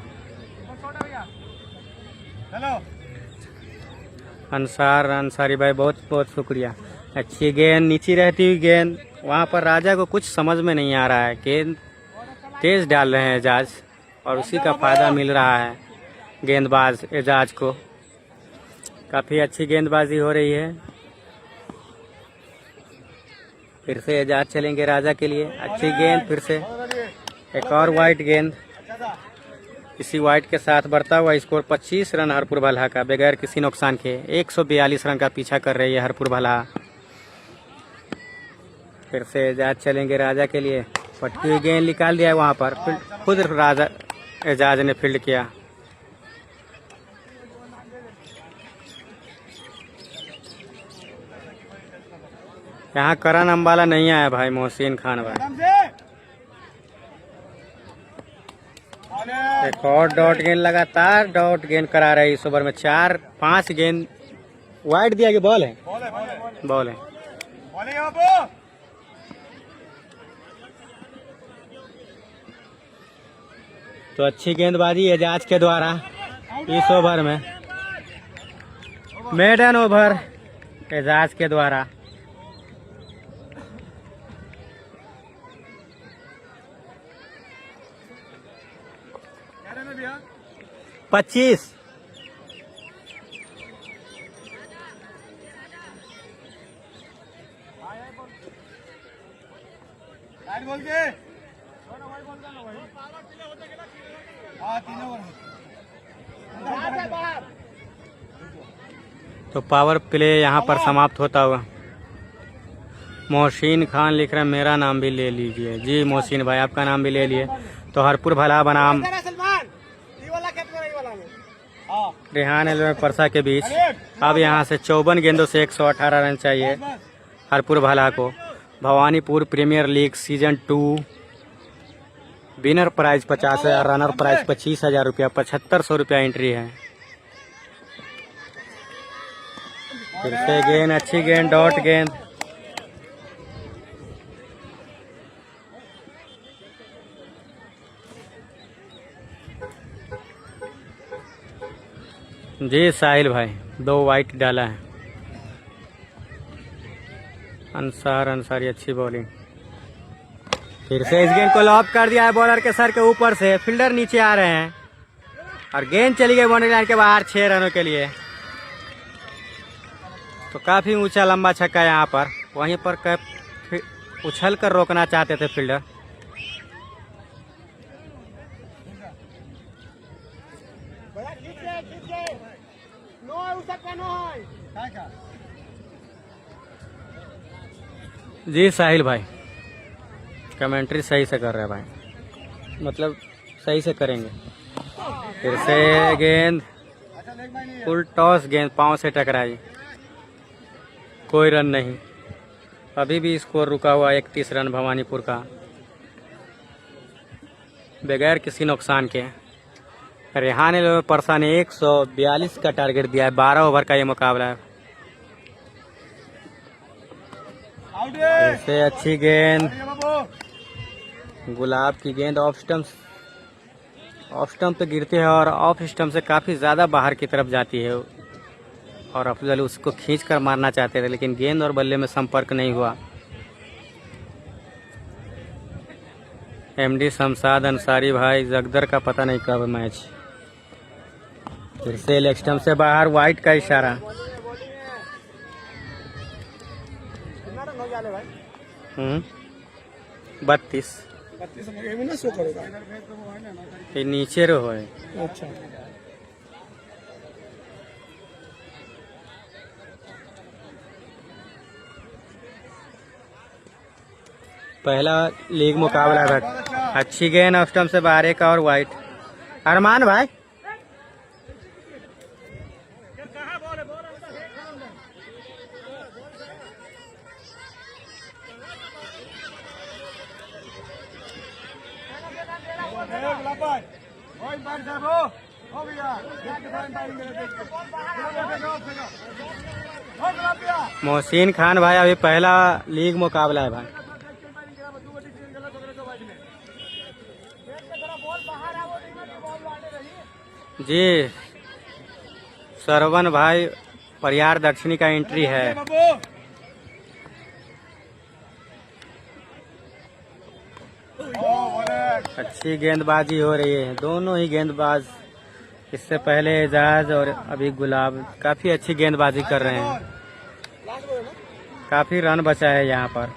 हेलो अंसारी भाई बहुत बहुत शुक्रिया। अच्छी गेंद नीचे रहती हुई गेंद। वहाँ पर राजा को कुछ समझ में नहीं आ रहा है। गेंद तेज डाल रहे हैं एजाज और उसी का फायदा मिल रहा है गेंदबाज एजाज को। काफी अच्छी गेंदबाजी हो रही है। फिर से एजाज चलेंगे राजा के लिए। अच्छी गेंद। फिर से एक और वाइट गेंद। इसी वाइट के साथ बढ़ता हुआ स्कोर 25 रन हरपुर भला का बगैर किसी नुकसान के 142 रन का पीछा कर रही है हरपुर भला। फिर से एजाज चलेंगे राजा के लिए। पटकी हुई गेंद निकाल दिया है वहां पर। खुद राजा एजाज ने फील्ड किया। यहाँ करण अंबाला नहीं आया भाई मोहसिन खान भाई। एक और डॉट गेंद। लगातार डॉट गेंद करा रहे इस ओवर में। 4-5 गेंद वाइड दिया कि बॉल है? बॉल है। तो अच्छी गेंदबाजी एजाज के द्वारा इस ओवर में। मेडन ओवर एजाज के द्वारा। भैया 25। बोल के तो पावर प्ले यहाँ पर समाप्त होता हुआ। मोहसिन खान लिख रहे हैं मेरा नाम भी ले लीजिए। जी मोहसिन भाई आपका नाम भी ले लिए। तो हरपुर भला बनाम रेहान एलवे परसा के बीच। अब यहाँ से 54 गेंदों से 118 रन चाहिए हरपुर भला को। Bhawanipur premier league season 2 winner prize 50,000, runner prize 25,000 रुपया, 7500 रुपया एंट्री है। फिर से गेंद। अच्छी गेंद। डॉट गेंद। जी साहिल भाई 2 वाइट डाला है। अंसारी अच्छी बॉलिंग। फिर से इस गेंद को लॉब कर दिया है बॉलर के सर के ऊपर से। फील्डर नीचे आ रहे हैं और गेंद चली गई बाउंड्री लाइन के बाहर 6 रनों के लिए। तो काफी ऊंचा लंबा छक्का यहाँ पर। वहीं पर उछल कर रोकना चाहते थे फील्डर। जी साहिल भाई कमेंट्री सही से कर रहे हैं भाई, मतलब सही से करेंगे। फिर से गेंद। फुल टॉस गेंद पांव से टकराई। कोई रन नहीं। अभी भी स्कोर रुका हुआ 31 रन भवानीपुर का बगैर किसी नुकसान के। रेहान परसा ने 142 का टारगेट दिया है। 12 ओवर का ये मुकाबला है। ऐसे अच्छी गेंद। गुलाब की गेंद ऑफ स्टंप पे गिरती है और ऑफ स्टंप से काफी ज्यादा बाहर की तरफ जाती है और अफजल उसको खींचकर मारना चाहते थे लेकिन गेंद और बल्ले में संपर्क नहीं हुआ। एमडी शमशाद अंसारी भाई जगदर का पता नहीं कब मैच। फिर से लेग स्टंप से बाहर। वाइट का इशारा। 32 ये नीचे रो है। अच्छा पहला लीग मुकाबला है। अच्छी गेंद ऑफ स्टंप से बाहर। एक और वाइट। अरमान भाई वापस ओ अंपायर साहब हो भैया देख के अंपायर मेरे देख के हो भैया मोहसिन खान भाई अभी पहला लीग मुकाबला है भाई। जी सरवन भाई परियार दक्षिणी का एंट्री है। अच्छी गेंदबाजी हो रही है, दोनों ही गेंदबाज इससे पहले एजाज और अभी गुलाब काफी अच्छी गेंदबाजी कर रहे हैं। काफी रन बचा है यहाँ पर।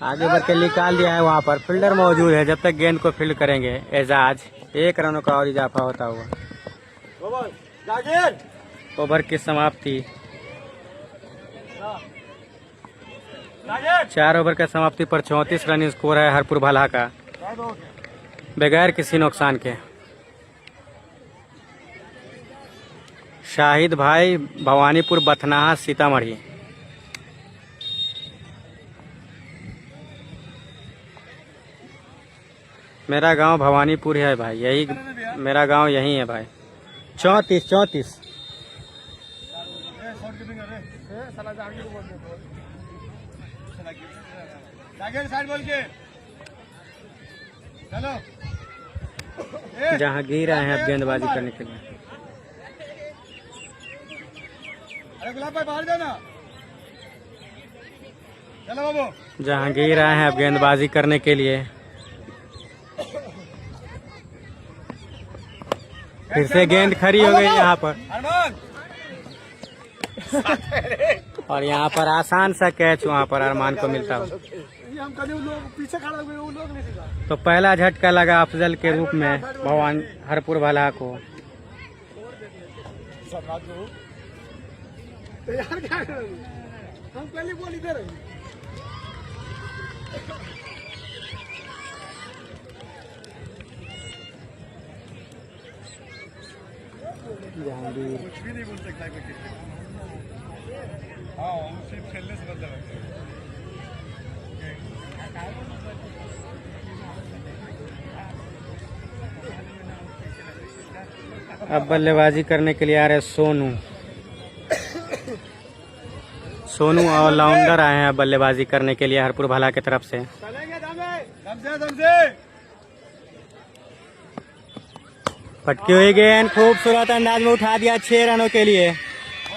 आगे बढ़ के निकाल दिया है, वहाँ पर फील्डर मौजूद है। जब तक गेंद को फील्ड करेंगे एजाज, 1 रनों का और इजाफा होता हुआ। ओवर की समाप्ति 4 ओवर के समाप्ति पर 34 रन स्कोर है हरपुर भला का, बगैर किसी नुकसान के। शाहिद भाई भवानीपुर बथनाहा सीतामढ़ी। मेरा गांव भवानीपुर है भाई, यही मेरा गांव यही है भाई। 34 जहांगीर आए हैं अब गेंदबाजी करने के लिए। अरे गुलाब भाई बाहर जाना, चलो बाबू। जहांगीर आए हैं अब गेंदबाजी करने के लिए। फिर से गेंद खड़ी हो गई यहाँ पर, और यहाँ पर आसान सा कैच वहाँ पर अरमान को मिलता हो। पीछे खड़ा हुए वो लोग नहीं दिखा। तो पहला झटका लगा अफजल के रूप में भवान हरपुर भला को। यार क्या कर रहे हैं? हम पहले बॉल इधर है। कुछ भी नहीं बोल सकता कोई। हाँ वो सिर्फ खेलने से मतलब है। अब बल्लेबाजी करने के लिए आ रहे सोनू। सोनू ऑलराउंडर आए हैं बल्लेबाजी करने के लिए हरपुर भला की तरफ से। दम से पटकी हुई गेंद खूबसूरत अंदाज में उठा दिया 6 रनों के लिए।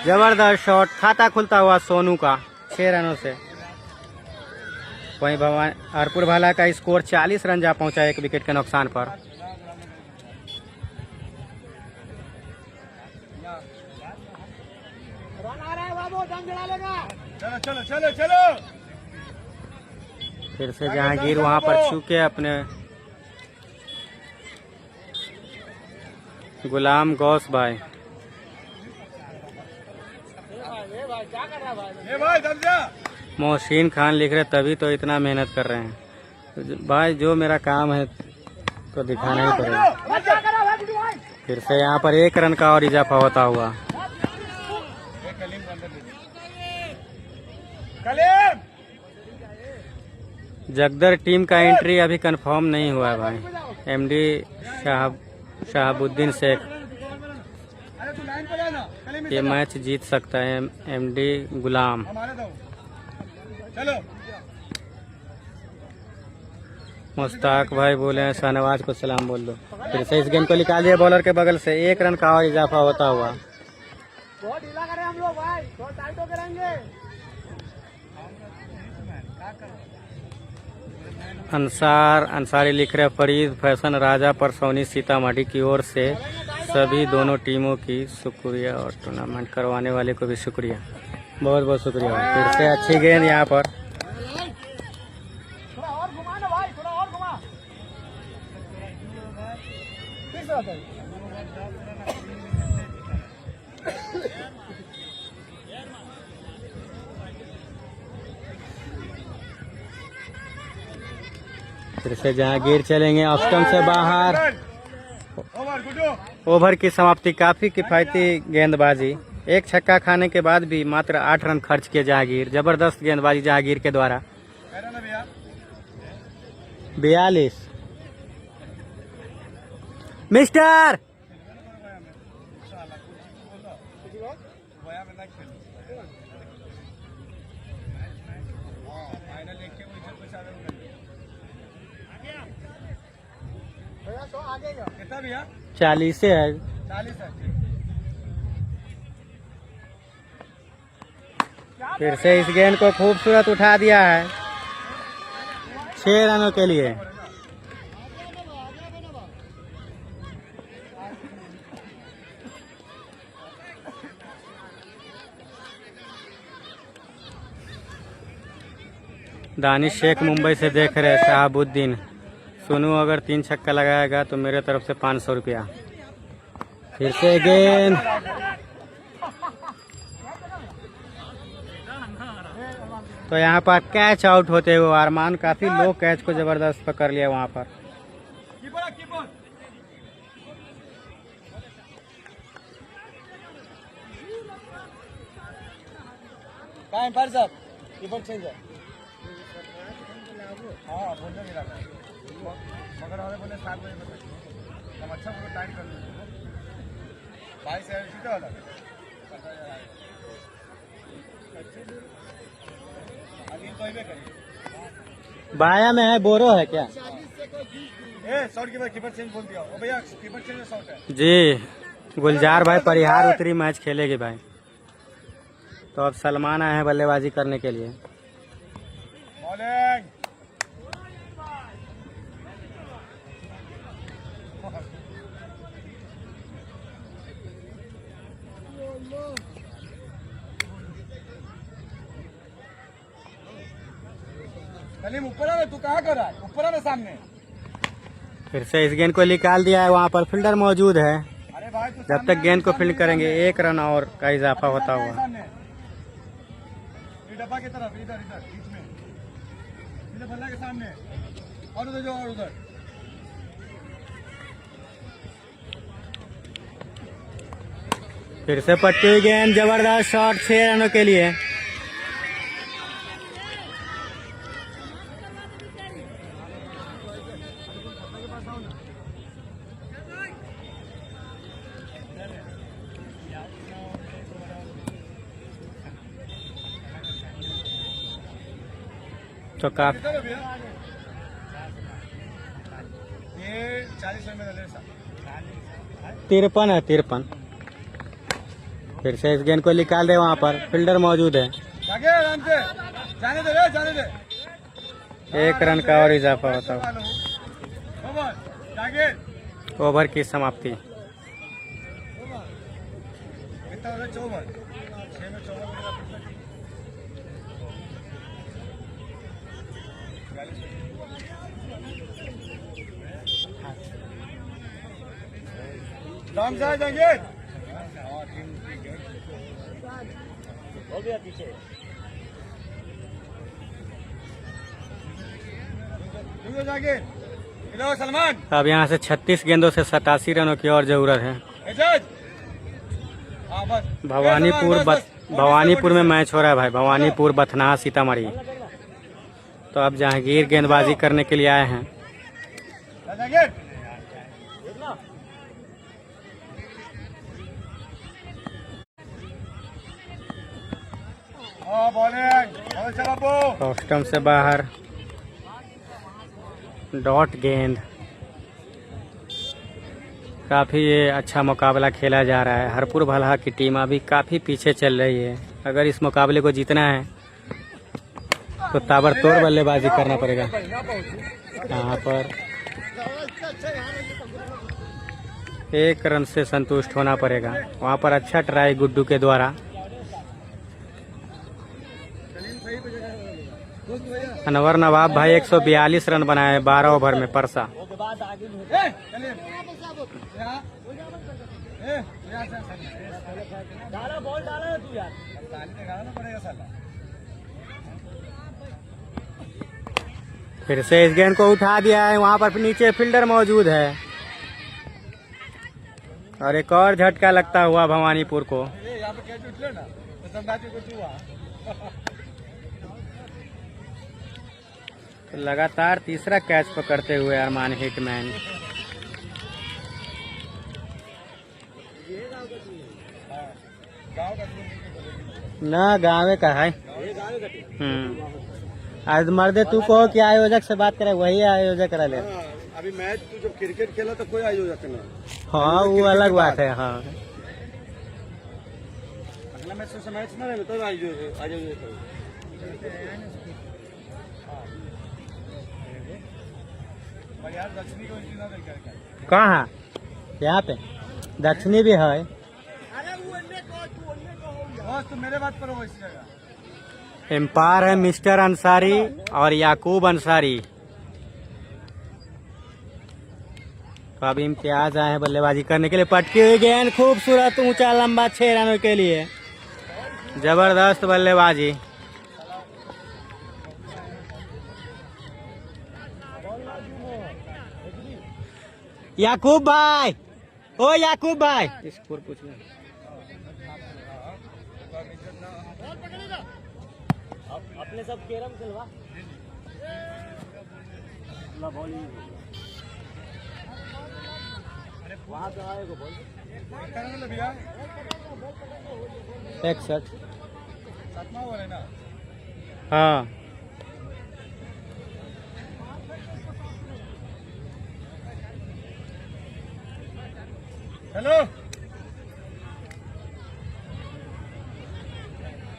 जबरदस्त शॉट, खाता खुलता हुआ सोनू का 6 रनों से। वहीं भवान हरपुर भला का स्कोर 40 रन जा पहुंचा 1 विकेट के नुकसान पर। चलो चलो चलो। फिर से जहांगीर वहां पर चूके अपने गुलाम गौस भाई। मोहसिन खान लिख रहे तभी तो इतना मेहनत कर रहे हैं भाई। जो मेरा काम है तो दिखाना ही पड़ेगा। फिर से यहाँ पर 1 रन का और इजाफा होता हुआ। जगदर टीम का एंट्री अभी कंफर्म नहीं हुआ है भाई। एमडी शहाबुद्दीन शेख ये मैच जीत सकता है। एमडी गुलाम मुश्ताक भाई बोले हैं शाहनवाज को सलाम बोल दो। फिर से इस गेंद को निकाल दिया बॉलर के बगल से, 1 रन का और इजाफा होता हुआ। बहुत ढीला करें हम लोग भाई, बहुत टाइट होकर रहेंगे। अंसारी लिख रहे फरीद फैशन राजा परसौनी सीतामढ़ी की ओर से सभी दोनों टीमों की शुक्रिया और टूर्नामेंट करवाने वाले को भी शुक्रिया, बहुत बहुत शुक्रिया। फिर से अच्छी गेंद यहाँ पर। थोड़ा और घुमा ना भाई, थोड़ा और घुमा। फिर से जहांगीर चलेंगे ऑफ स्टंप से बाहर। ओवर गुड्डू ओवर की समाप्ति। काफी किफायती गेंदबाजी। एक छक्का खाने के बाद भी मात्र 8 रन खर्च किए जहांगीर। जबरदस्त गेंदबाजी जहांगीर के द्वारा। 42 मिस्टर कितना भैया? 40 है। 40 है। फिर से इस गेंद को खूबसूरत उठा दिया है 6 रनों के लिए। दानिश शेख मुंबई से देख रहे शहाबुद्दीन। सोनू अगर 3 छक्का लगाएगा तो मेरे तरफ से 500 रुपया। फिर से गेंद तो यहाँ पर कैच आउट होते हुए अरमान काफी लो कैच को जबरदस्त पकड़ लिया वहाँ पर। एम्पायर साहब कीपर चेंज है। हाँ बोलने मिला मगर हमें बोले 7 बजे तक हम अच्छा बोलो टाइम कर लो 22 है सीधा वाला अभी तो ही करिए। बाया में है बोरो है क्या? शॉट कीपर चेंज बोल दिया। ओ भैया कीपर चेंज शॉट है जी। गुलजार भाई परिहार उतरी मैच खेलेगी भाई। तो अब सलमान आए हैं बल्लेबाजी करने के लिए। बॉलिंग सलीम ऊपर आ, तू कहाँ कर रहा है? ऊपर आ सामने। फिर से इस गेंद को निकाल दिया है। वहाँ पर फील्डर मौजूद है। अरे भाई तू जब तक गेंद को फील्ड करेंगे 1 रन और का इजाफा होता हुआ। डब्बा की तरफ इधर इधर बीच में इधर बल्ला के सामने और उधर जो और उधर। फिर से पट्टी हुई गेंद। जबरदस्त शॉट 6 रनों के लिए। तो काफी ये 40 रन में रहे 53 है 53। फिर से इस गेंद को निकाल दे। वहाँ पर फील्डर मौजूद है। जागे आराम से जाने दे रे जाने दे। 1 रन का और इजाफा होता हुआ। ओवर जागे ओवर की समाप्ति। कितना हो रहा है? 54 6 में 54 लॉन्ग जा जाएंगे। हो गया पीछे। जागे इधर सलमान। अब यहाँ से 36 गेंदों से 87 रनों की और जरूरत है। एजाज हाँ बस भवानीपुर में मैच हो रहा है भाई। भवानीपुर बथनाहा सीतामढ़ी। तो अब जहांगीर गेंदबाजी करने के लिए आए हैं। ऑस्टम से बाहर डॉट गेंद। काफी ये अच्छा मुकाबला खेला जा रहा है। हरपुर भलहा की टीम अभी काफी पीछे चल रही है। अगर इस मुकाबले को जीतना है तो ताबड़तोड़ बल्लेबाजी करना पड़ेगा। यहाँ पर 1 रन से संतुष्ट होना पड़ेगा। वहाँ पर अच्छा ट्राई गुड्डू के द्वारा। अनवर नवाब भाई 142 रन बनाए 12 ओवर में परसा। फिर से इस गेंद को उठा दिया है। वहां पर नीचे फील्डर मौजूद है। और एक और झटका लगता हुआ भवानीपुर को। यहाँ पे कैच उछले ना तो संगाती को हुआ। तो लगातार तीसरा कैच पकड़ते हुए अरमान हिटमैन। ना गाँव का है। आज मर्दे तू कहो कि आयोजक से बात करे, वही आयोजक करा ले। अभी मैच तू जब क्रिकेट खेला तो कोई आयोजक ना। हाँ वो अलग बात है। हाँ अगला मैच से मैच ना रहे तो आयोजक यार दक्षिणी को कहाँ? यहाँ पे दक्षिणी भी है। तो मेरे बात पर हो इस जगह। एम्पायर है मिस्टर अंसारी और याकूब अंसारी। तो अभी इम्तियाज आए हैं बल्लेबाजी करने के लिए। पटकी हुई गेंद, खूबसूरत ऊंचा लंबा 6 रनों के लिए। जबरदस्त बल्लेबाजी। याकूब भाई, ओ याकूब भाई, स्कोर पूछ ले। अपने सब कैरम खेलवा। वहाँ पे आएगा बोल। 61 7वां ओवर है ना। हाँ हेलो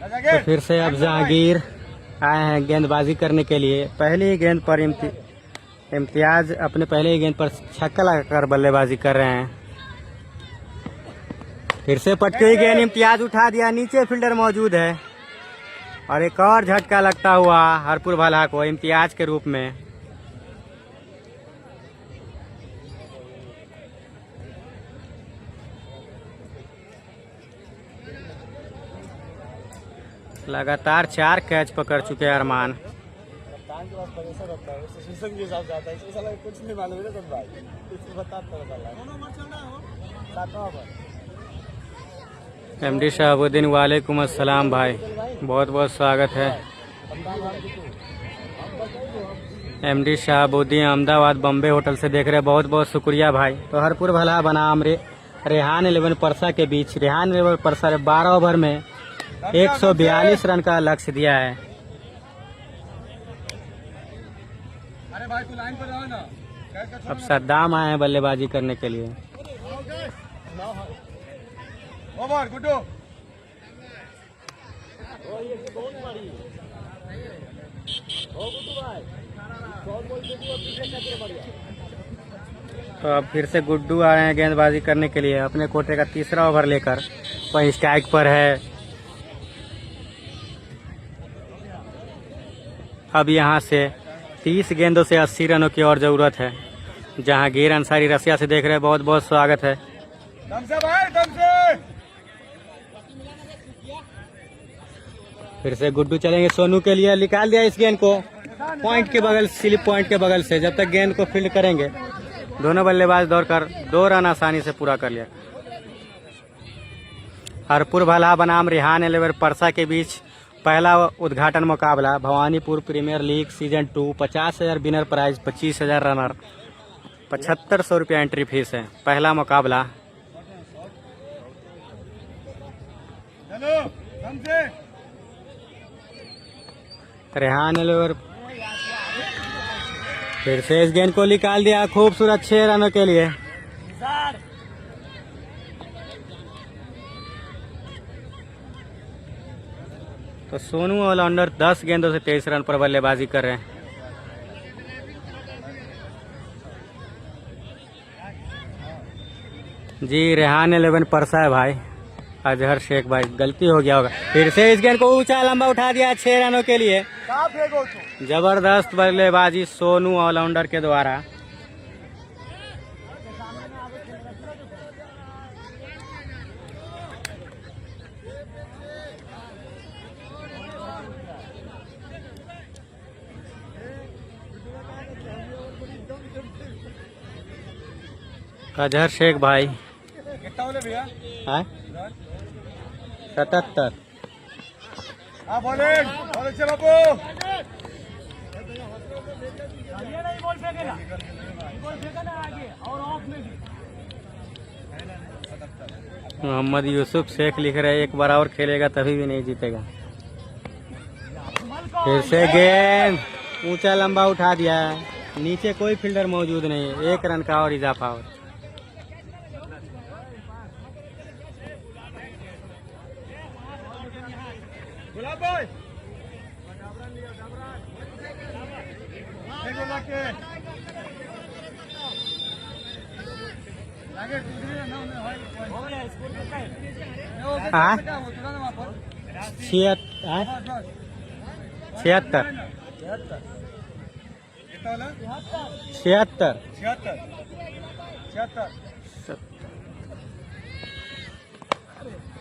तो फिर से अब जहांगीर आए हैं गेंदबाजी करने के लिए। पहली गेंद पर इम्तियाज अपने पहले ही गेंद पर छक्का लगाकर बल्लेबाजी कर रहे हैं। फिर से पटकी हुई गेंद, इम्तियाज उठा दिया, नीचे फील्डर मौजूद है। और एक और झटका लगता हुआ हरपुर भला को इम्तियाज के रूप में। लगातार 4 कैच पकड़ चुके हैं अरमान। कुछ नहीं मालूम है भाई, एमडी शहाबुद्दीन, वालेकुम अस्सलाम भाई, बहुत बहुत स्वागत है। एमडी शहाबुद्दीन अहमदाबाद बम्बे होटल से देख रहे हैं, बहुत बहुत शुक्रिया भाई। तो हरपुर भला बनाम रेहान 11 परसा के बीच। रेहान 11 परसा 12 ओवर में 142 रन का लक्ष्य दिया है। अरे भाई तू लाइन पर रहो ना। अब सद्दाम आए हैं बल्लेबाजी करने के लिए। ओवर गुड्डू। तो अब फिर से गुड्डू आ रहे हैं गेंदबाजी करने के लिए अपने कोटे का तीसरा ओवर लेकर। वहीं स्ट्राइक पर है। अब यहां से 30 गेंदों से 80 रनों की और जरूरत है। जहांगीर अंसारी रसिया से देख रहे हैं, बहुत बहुत स्वागत है। दम से भाई, दम से। फिर से गुड्डू चलेंगे सोनू के लिए। निकाल दिया इस गेंद को पॉइंट के बगल, स्लिप पॉइंट के बगल से। जब तक गेंद को फील्ड करेंगे, दोनों बल्लेबाज दौड़कर 2 रन आसानी से पूरा कर लिया। हरपुर भला बनाम रेहान 11 परसा के बीच पहला उद्घाटन मुकाबला। Bhawanipur premier league season 2। 50,000 winner prize, 25,000 runner, 7500 रुपया एंट्री फीस है। पहला मुकाबला। चलो दम से। रेहान 11 फिर से इस गेंद को निकाल दिया, खूबसूरत 6 रनों के लिए। तो सोनू ऑलराउंडर 10 गेंदों से 23 रन पर बल्लेबाजी कर रहे हैं। जी रेहान 11 परसा है भाई। अजहर शेख भाई, गलती हो गया होगा। फिर से इस गेंद को ऊंचा लंबा उठा दिया 6 रनों के लिए। जबरदस्त बल्लेबाजी सोनू ऑलराउंडर के द्वारा। अजहर शेख भाई भैया है 77। हाँ बॉलिंग बहुत अच्छे बाबू। मोहम्मद यूसुफ शेख लिख रहे हैं एक बार और खेलेगा तभी भी नहीं जीतेगा। फिर से गेंद ऊंचा लंबा उठा दिया है, नीचे कोई फील्डर मौजूद नहीं है, 1 रन का और इजाफा हो। गुलाब भाई हाँ 76 76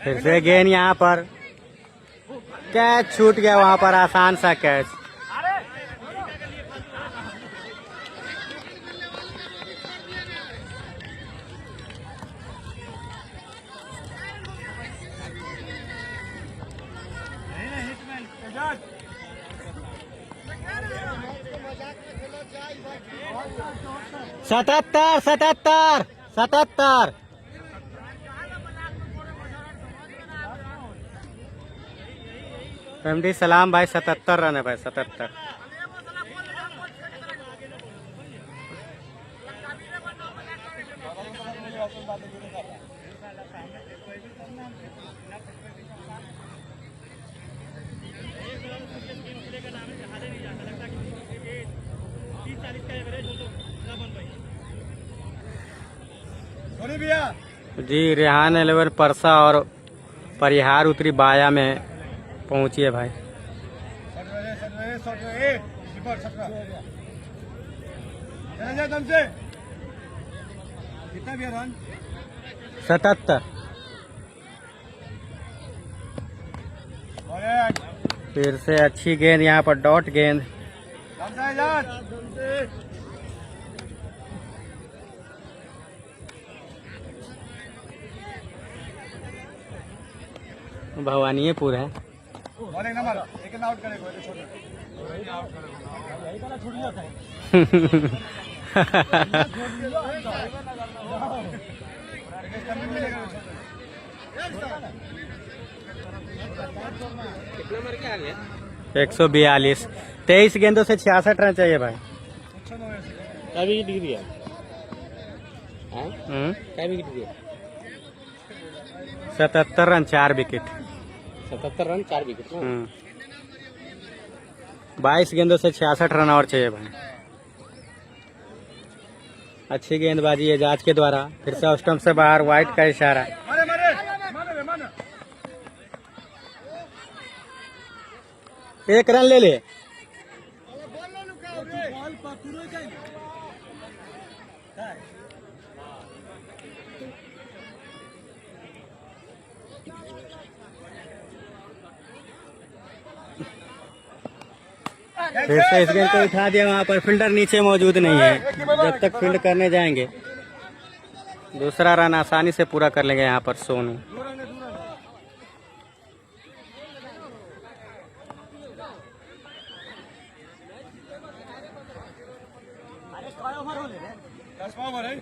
फिर से गेंद यहाँ पर कैच छूट गया, वहाँ पर आसान सा कैच। सतहत्तर 77 एमडी सलाम भाई 77 रन है भाई 77। जी रेहान 11 परसा और परिहार उत्तरी बाया में पहुंची है भाई। कितना भी रन 77। फिर से अच्छी गेंद यहाँ पर डॉट गेंद। भवानीपुर है। कितना 142 23 गेंदों से 66 रन चाहिए भाई। क्या विकेट दिया? क्या विकेट दिया? 77 रन 4 विकेट। 77 run 4 wicket. 22 गेंदों से 66 रन और चाहिए भाई। अच्छी गेंदबाजी है जाज के द्वारा। फिर से स्टंप से बाहर, वाइट का इशारा। एक रन ले ले। फिर से इस गेंद को उठा दिया, वहां पर फील्डर नीचे मौजूद नहीं है। जब तक फील्ड करने जाएंगे दूसरा रन आसानी से पूरा कर लेंगे यहाँ पर सोनू।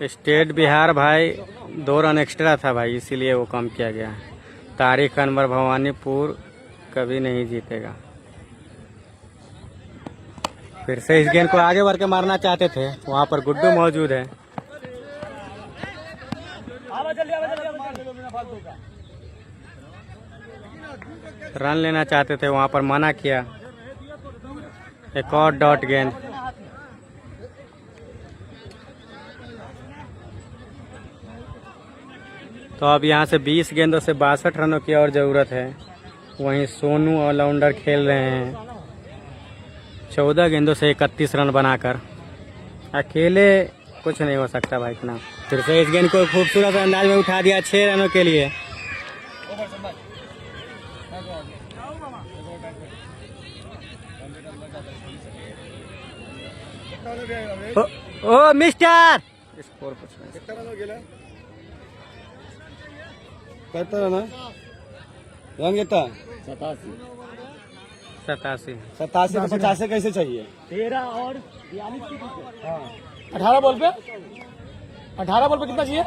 स्टेट बिहार भाई 2 रन एक्स्ट्रा था भाई, इसीलिए वो कम किया गया है। तारिक अनवर भवानीपुर कभी नहीं जीतेगा। फिर से इस गेंद को आगे बढ़ के मारना चाहते थे, वहां पर गुड्डू मौजूद है। रन लेना चाहते थे, वहां पर मना किया। एक और डॉट गेंद। तो अब यहां से 20 गेंदों से 62 रनों की और जरूरत है। वहीं सोनू ऑलराउंडर खेल रहे हैं 14 गेंदों से 31 रन बनाकर। अकेले कुछ नहीं हो सकता भाई इतना। फिर से इस गेंद को खूबसूरत अंदाज में उठा दिया 6 रनों के लिए। ओ मिस्टर स्कोर कहता है ना रन कितना 87 87 से 50 कैसे चाहिए 13 और 18 बॉल पे 18 बॉल पे कितना चाहिए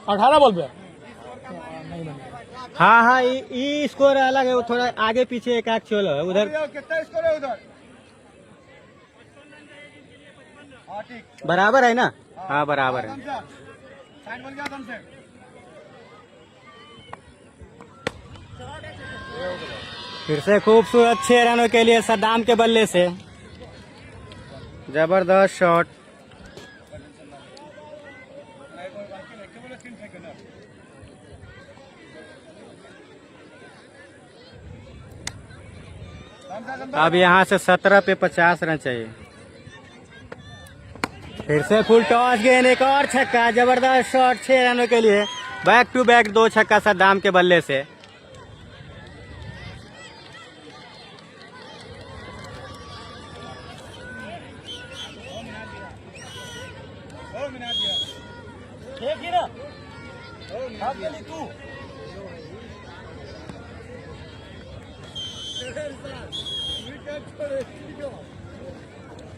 18 बॉल पे नहीं बनेगा। हाँ ये स्कोर अलग है, वो थोड़ा आगे पीछे एक चोल है उधर। कितना स्कोर है उधर ठीक बराबर है ना? हाँ बराबर है। साइड बन गया से फिर से खूबसूरत 6 रनों के लिए सद्दाम के बल्ले से जबरदस्त शॉट। अब यहाँ से 17 पे 50 रन चाहिए। फिर से फुल टॉस गेंद, एक और छक्का, जबरदस्त शॉट 6 रनों के लिए। बैक टू बैक 2 छक्का सद्दाम के बल्ले से।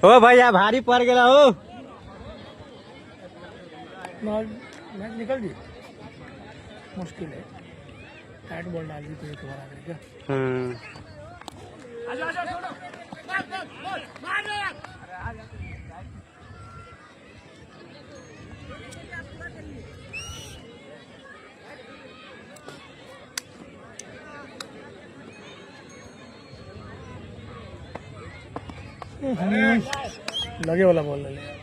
ओ भैया भारी पड़ गया हो। मैच निकल गई, मुश्किल है। टाइट बॉल डाल दी तो एक बार आकर क्या लगे वाला बॉल ले लिया।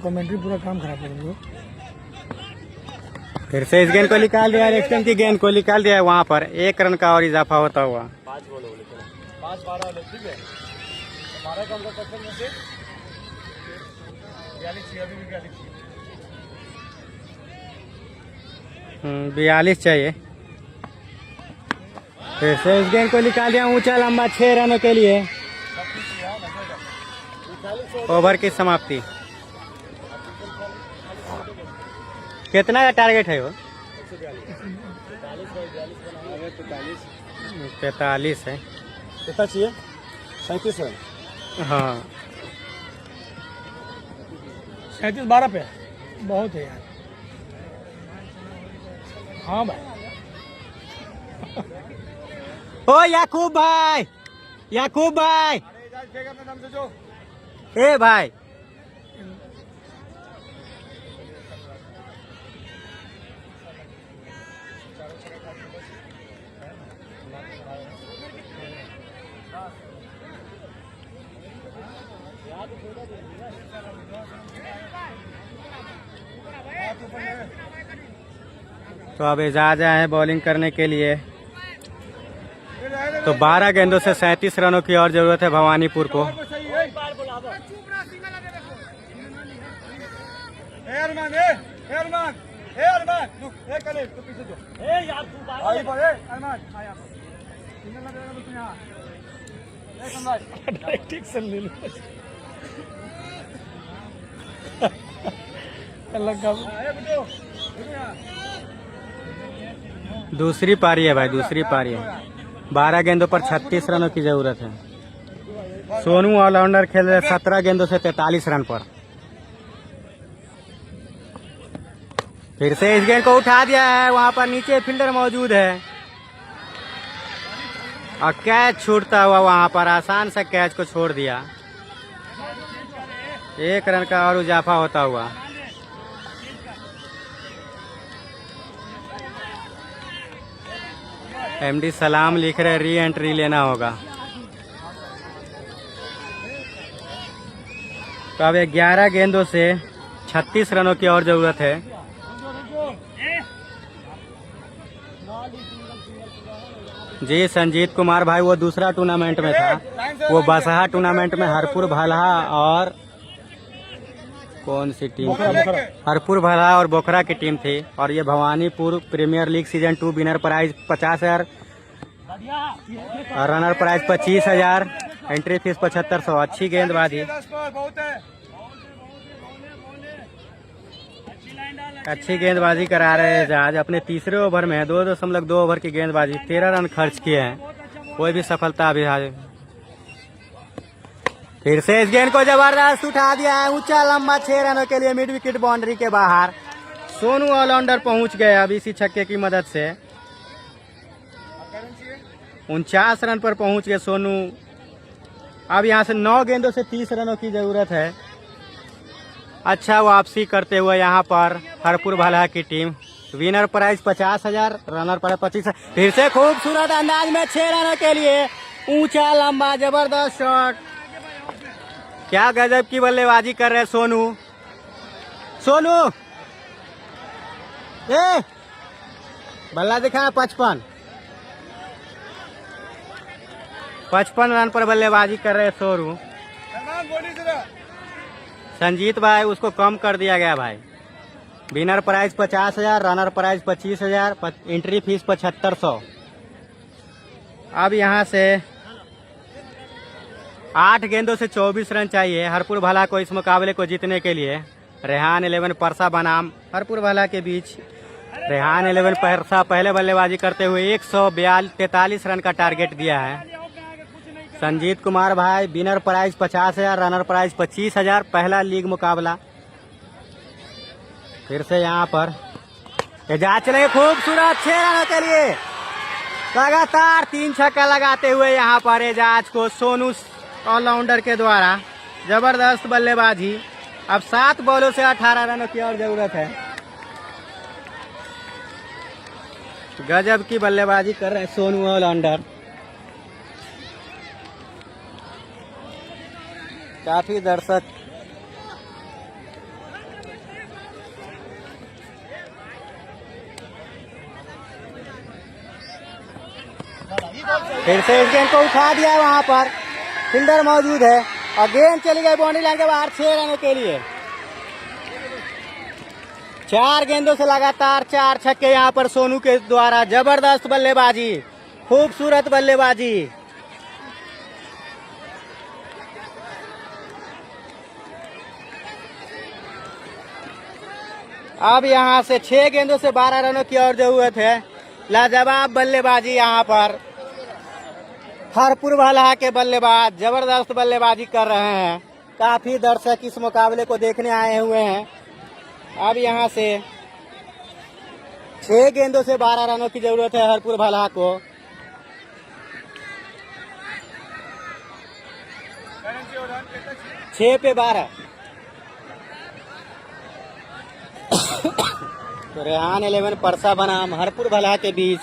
कमेंट्री पूरा काम खराब कर दिया। फिर से इस गेंद को निकाल दिया, एक्सटेंड की गेंद को निकाल दिया। वहां पर 1 रन का और इजाफा होता हुआ। 5-12 ठीक है 12 कम कर सकते हैं से 42 चाहिए। फिर से इस गेंद को निकाल दिया ऊंचा लंबा 6 रनों के लिए। ओवर की समाप्ति। कितना का टारगेट है वो? 43 है। कितना चाहिए 37 है। हाँ 37-12 पे बहुत है यार। हाँ भाई ओ याकूब भाई, याकूब भाई, ए भाई तो अब एजाज आए हैं बॉलिंग करने के लिए। तो 12 गेंदों से 37 रनों की और जरूरत है भवानीपुर को। दूसरी पारी है भाई, दूसरी पारी है। 12 गेंदों पर 36 रनों की जरूरत है। सोनू ऑलराउंडर खेल रहे 17 गेंदों से 43 रन पर। फिर से इस गेंद को उठा दिया है, वहां पर नीचे फील्डर मौजूद है और कैच छूटता हुआ वहां पर आसान से कैच को छोड़ दिया। 1 रन का और इजाफा होता हुआ। एमडी सलाम लिख रहे री एंट्री लेना होगा। तो अब 11 गेंदों से 36 रनों की और जरूरत है। जी संजीत कुमार भाई वो दूसरा टूर्नामेंट में था, वो बसहा टूर्नामेंट में हरपुर भलहा और कौन सी टीम थी, हरपुर भलहा और बोखरा की टीम थी। और ये Bhawanipur premier league season 2 winner prize 50,000 और रनर प्राइज 25,000, एंट्री फीस 7500। अच्छी गेंदबाजी, अच्छी गेंदबाजी करा रहे हैं एजाज। अपने तीसरे ओवर में 2.2 ओवर की गेंदबाजी 13 रन खर्च किए हैं, कोई भी सफलता अभी हासिल। फिर से इस गेंद को जबरदस्त उठा दिया है, ऊंचा लंबा 6 रनों के लिए मिड विकेट बाउंड्री के बाहर। सोनू ऑलराउंडर पहुंच गए अब इसी छक्के की मदद से। 49 रन पर पहुंच गए सोनू। अब यहां से 9 गेंदों से 30 रनों की जरूरत है। अच्छा वापसी करते हुए यहाँ पर हरपुर भला की team. Winner prize 50,000, runner prize 25,000। फिर से खूबसूरत अंदाज में 6 रनों के लिए ऊंचा लंबा जबरदस्त शॉट। क्या गजब की बल्लेबाजी कर रहे सोनू। सोनू बल्ला दिखा 55 रन पर बल्लेबाजी कर रहे सोनू। संजीत भाई उसको कम कर दिया गया भाई। Winner prize 50,000, runner prize 25,000, entry fee 7500। अब यहां से 8 गेंदों से 24 रन चाहिए हरपुर भला को इस मुकाबले को जीतने के लिए। रेहान 11 परसा बनाम हरपुर भला के बीच। रेहान 11 परसा पहले बल्लेबाजी करते हुए 143 रन का टारगेट दिया है। संजीत कुमार भाई विनर प्राइज 50,000, रनर प्राइज 25,000, पहला लीग मुकाबला। फिर से यहाँ पर एजाज चलेंगे, खूबसूरत 6 रनों के लिए लगातार 3 छक्का लगाते हुए यहाँ पर एजाज को सोनू ऑलराउंडर के द्वारा जबरदस्त बल्लेबाजी। अब 7 बॉलों से 18 रनों की और जरूरत है। गजब की बल्लेबाजी कर रहे हैं सोनू ऑलराउंडर। काफी दर्शक फिर से इस गेंद को उठा दिया, वहां पर फील्डर मौजूद है और गेंद चली गई बाउंड्री लाइन के बाहर 6 रनों के लिए। 4 गेंदों से लगातार 4 छक्के यहाँ पर सोनू के द्वारा। जबरदस्त बल्लेबाजी, खूबसूरत बल्लेबाजी। अब यहां से 6 गेंदों से 12 रनों की और जरूरत है। लाजवाब बल्लेबाजी यहाँ पर हरपुर भला के बल्लेबाज जबरदस्त बल्लेबाजी कर रहे हैं। काफी दर्शक इस मुकाबले को देखने आए हुए हैं। अब यहां से 6 गेंदों से 12 रनों की जरूरत है हरपुर भला को। 6 पे 12। तो रेहान 11 परसा बनाम हरपुर भला के बीच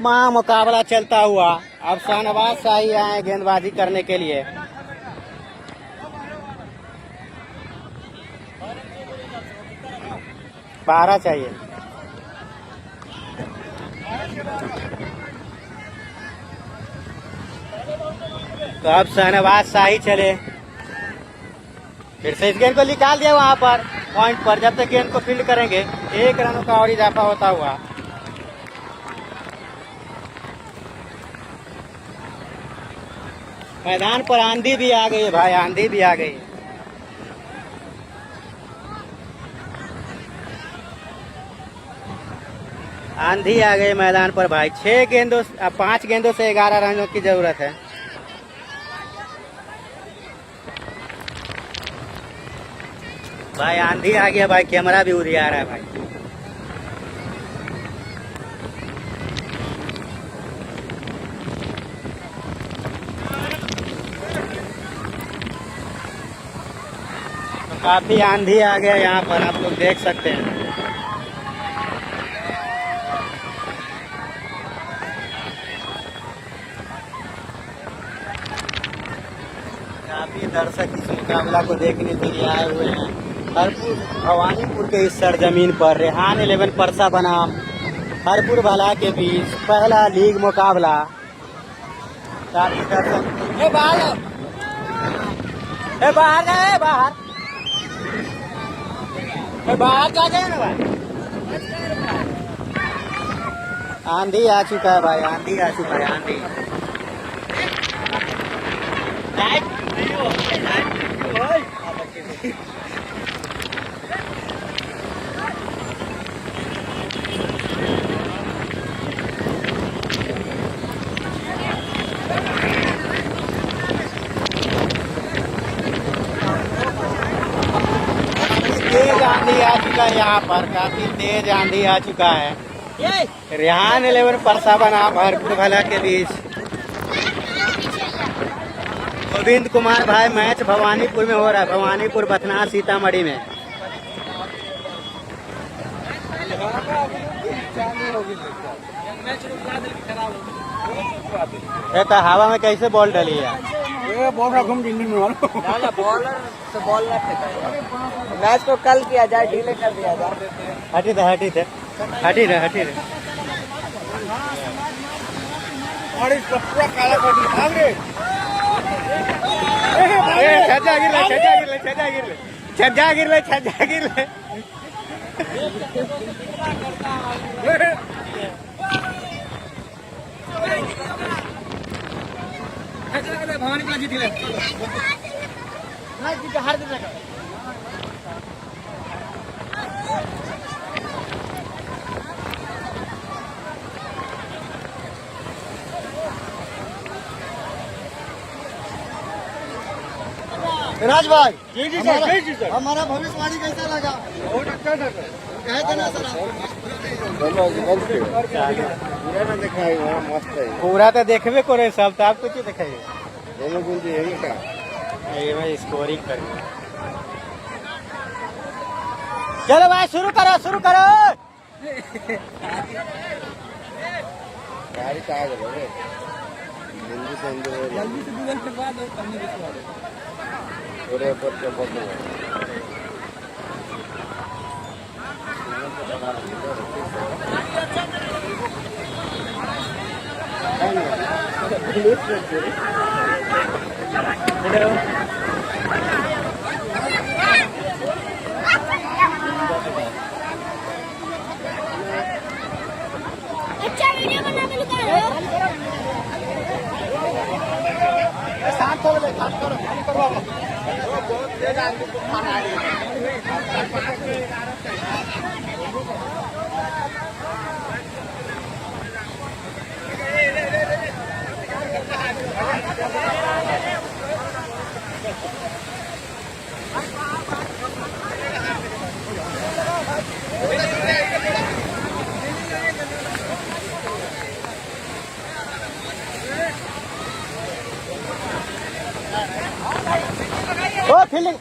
महा मुकाबला चलता हुआ। अब शाहनवाज शाही आए गेंदबाजी करने के लिए। बारह चाहिए। तो अब शाहनवाज शाही चले। फिर से इस गेंद को निकाल दिया वहां पर पॉइंट पर। जब तक गेंद को फील्ड करेंगे 1 रनों का और इजाफा होता हुआ। मैदान पर आंधी भी आ गई है भाई, आंधी भी आ गई है। आंधी आ गई मैदान पर भाई। 5 गेंदों से 11 रनों की जरूरत है। भाई आंधी आ गया भाई, कैमरा भी उड़ आ रहा है भाई। तो काफी आंधी आ गया यहाँ पर, आप लोग देख सकते हैं। काफी दर्शक इस मुकाबला को देखने के लिए आए हुए हैं हरपुर भवानीपुर के इस सरजमीन पर। रेहान 11 परसा बनाम हरपुर भला के बीच पहला लीग मुकाबला। काफी दर्शक बाहर जाए, बाहर जा जाए ना भाई। आंधी आ चुका है भाई, आंधी आ चुका है, आंधी। तेज आंधी आ चुका है, यहाँ पर काफी तेज आंधी आ चुका है। रेहान 11 परसा बना भरपूर भला के बीच। गोविंद कुमार भाई, मैच भवानीपुर में हो रहा है, भवानीपुर बथना सीतामढ़ी में। ये तो हवा में कैसे बॉल डली है? ये बॉल रखूं डिंडी में वालों बॉलर से बॉल ना फेंका, मैच को कल किया जाए, ढीले कर दिया जाए। हटी थे, हटी थे, हटी थे, हटी थे। और इसको पूरा काला कर दिया। भाग रे छज्जा गिरले, छज्जा गिरले, छज्जा गिरले, छज्जा गिरले, छज्जा गिरले। भवानी का जीत ले हार दे। राज भाई, जी सर। हमारा भविष्यवाणी कैसा लगा? बहुत अच्छा था सर। कहे थे ना सर मस्त है। पूरा तो देखबे करे सब, तो आप कुछ दिखाइए। दोनों गुंजी यही का ये भाई स्कोरिंग कर। चलो भाई शुरू करो, शुरू करो। गाड़ी का आगे बढ़े जल्दी से जल्दी से गूगल पे बाद और करने के बाद पूरे ऊपर के बदलो अच्छा वीडियो बना के लगा रहे हो। ओ फील्डिंग।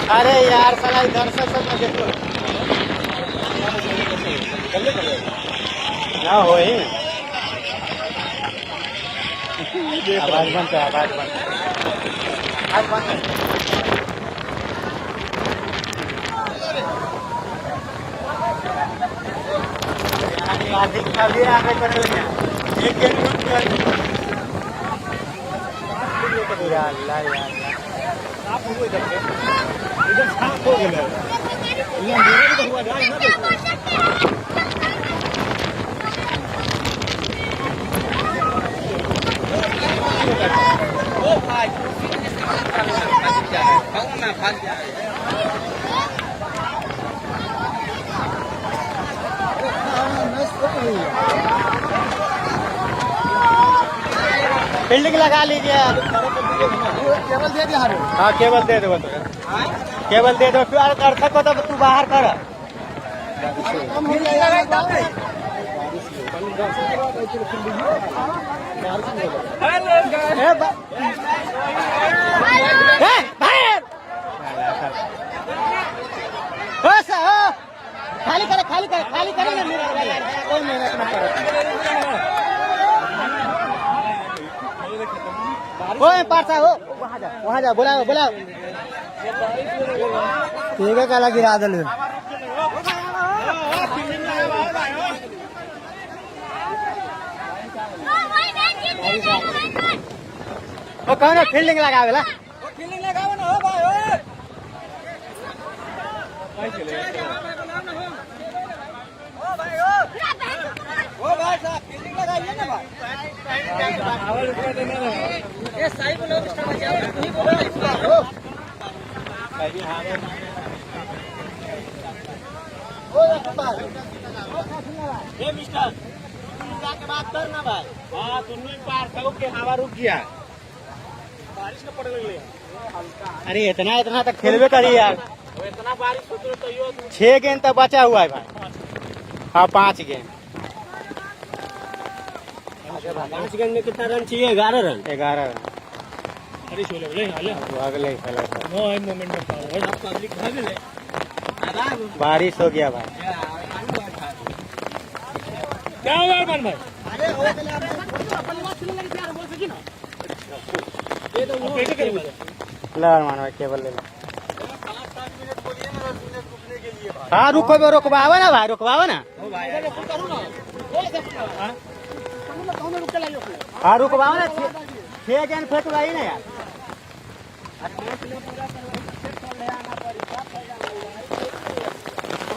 अरे यार साला इधर से सब में देखो ना हो आवाज बंद है, आवाज बंद अभी आगे करने लगे एक गेम रुक गया या अल्लाह साफ हो गए इधर साफ हो गए ये मेरे भी तो हुआ ना ओ भाई भाग जा बिल्डिंग लगा लीजिए केबल दे दिया हाँ केबल दे दो केबल दे दो फिर अर्थ को तो तू बाहर कर खाली करे ना कोई मेहनत ना करे ओए पार्सा हो वहाँ जा बुलाओ ठीक है कला गिरा दल ओ कौन फील्डिंग लगावेला फील्डिंग लगाओ ना हो भाई ओ भाई साहब फील्डिंग लगाइए ना भाई ये साई बोलो उसका बचाओ तू ही बोलो ए मिस्टर जाके बात कर ना भाई हां दोनों ही पार कहो के हवा रुक गया बारिश का पड़ लगे अरे इतना तक खेलवे करी यार इतना बारिश होते तो यो 6 गेंद तक बचा हुआ है भाई हाँ 5 गेंद 5 गेंद में कितना रन चाहिए 11 रन 11 रन अरे छोले बोले हाले अगले खेला नो है मोमेंट में पावर सब पब्लिक भाग ले आराम बारिश हो गया भाई क्या हुआ अरमान भाई अरे हो गया अपनी बात सुनने लगे यार बोल सकी ना ये तो वो कैसे करेंगे ला मान भाई केबल ले लो 5-7 मिनट बोलिए ना 10 मिनट रुकने के लिए भाई हाँ रुकवाओ ना भाई रुकवाओ ना ओ भाई करूं ना ये सब हां कौन रुक के लाइयो हाँ रुकवाओ ना 6 गेंद फेंकवाई ना यार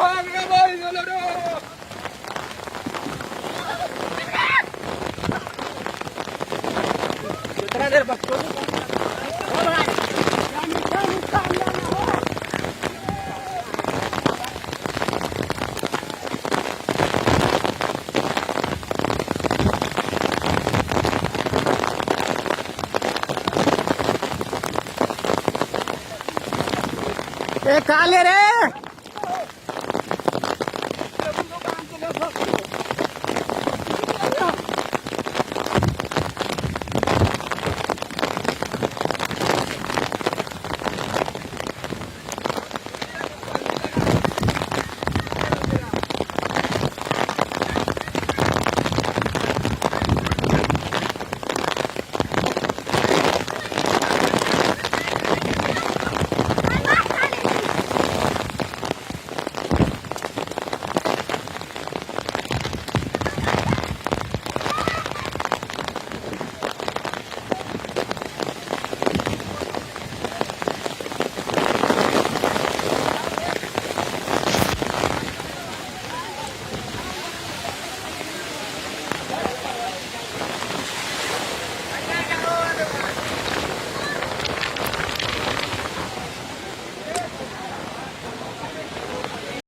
भाग रे भाई चलो रे कितना देर बच्चों काले रे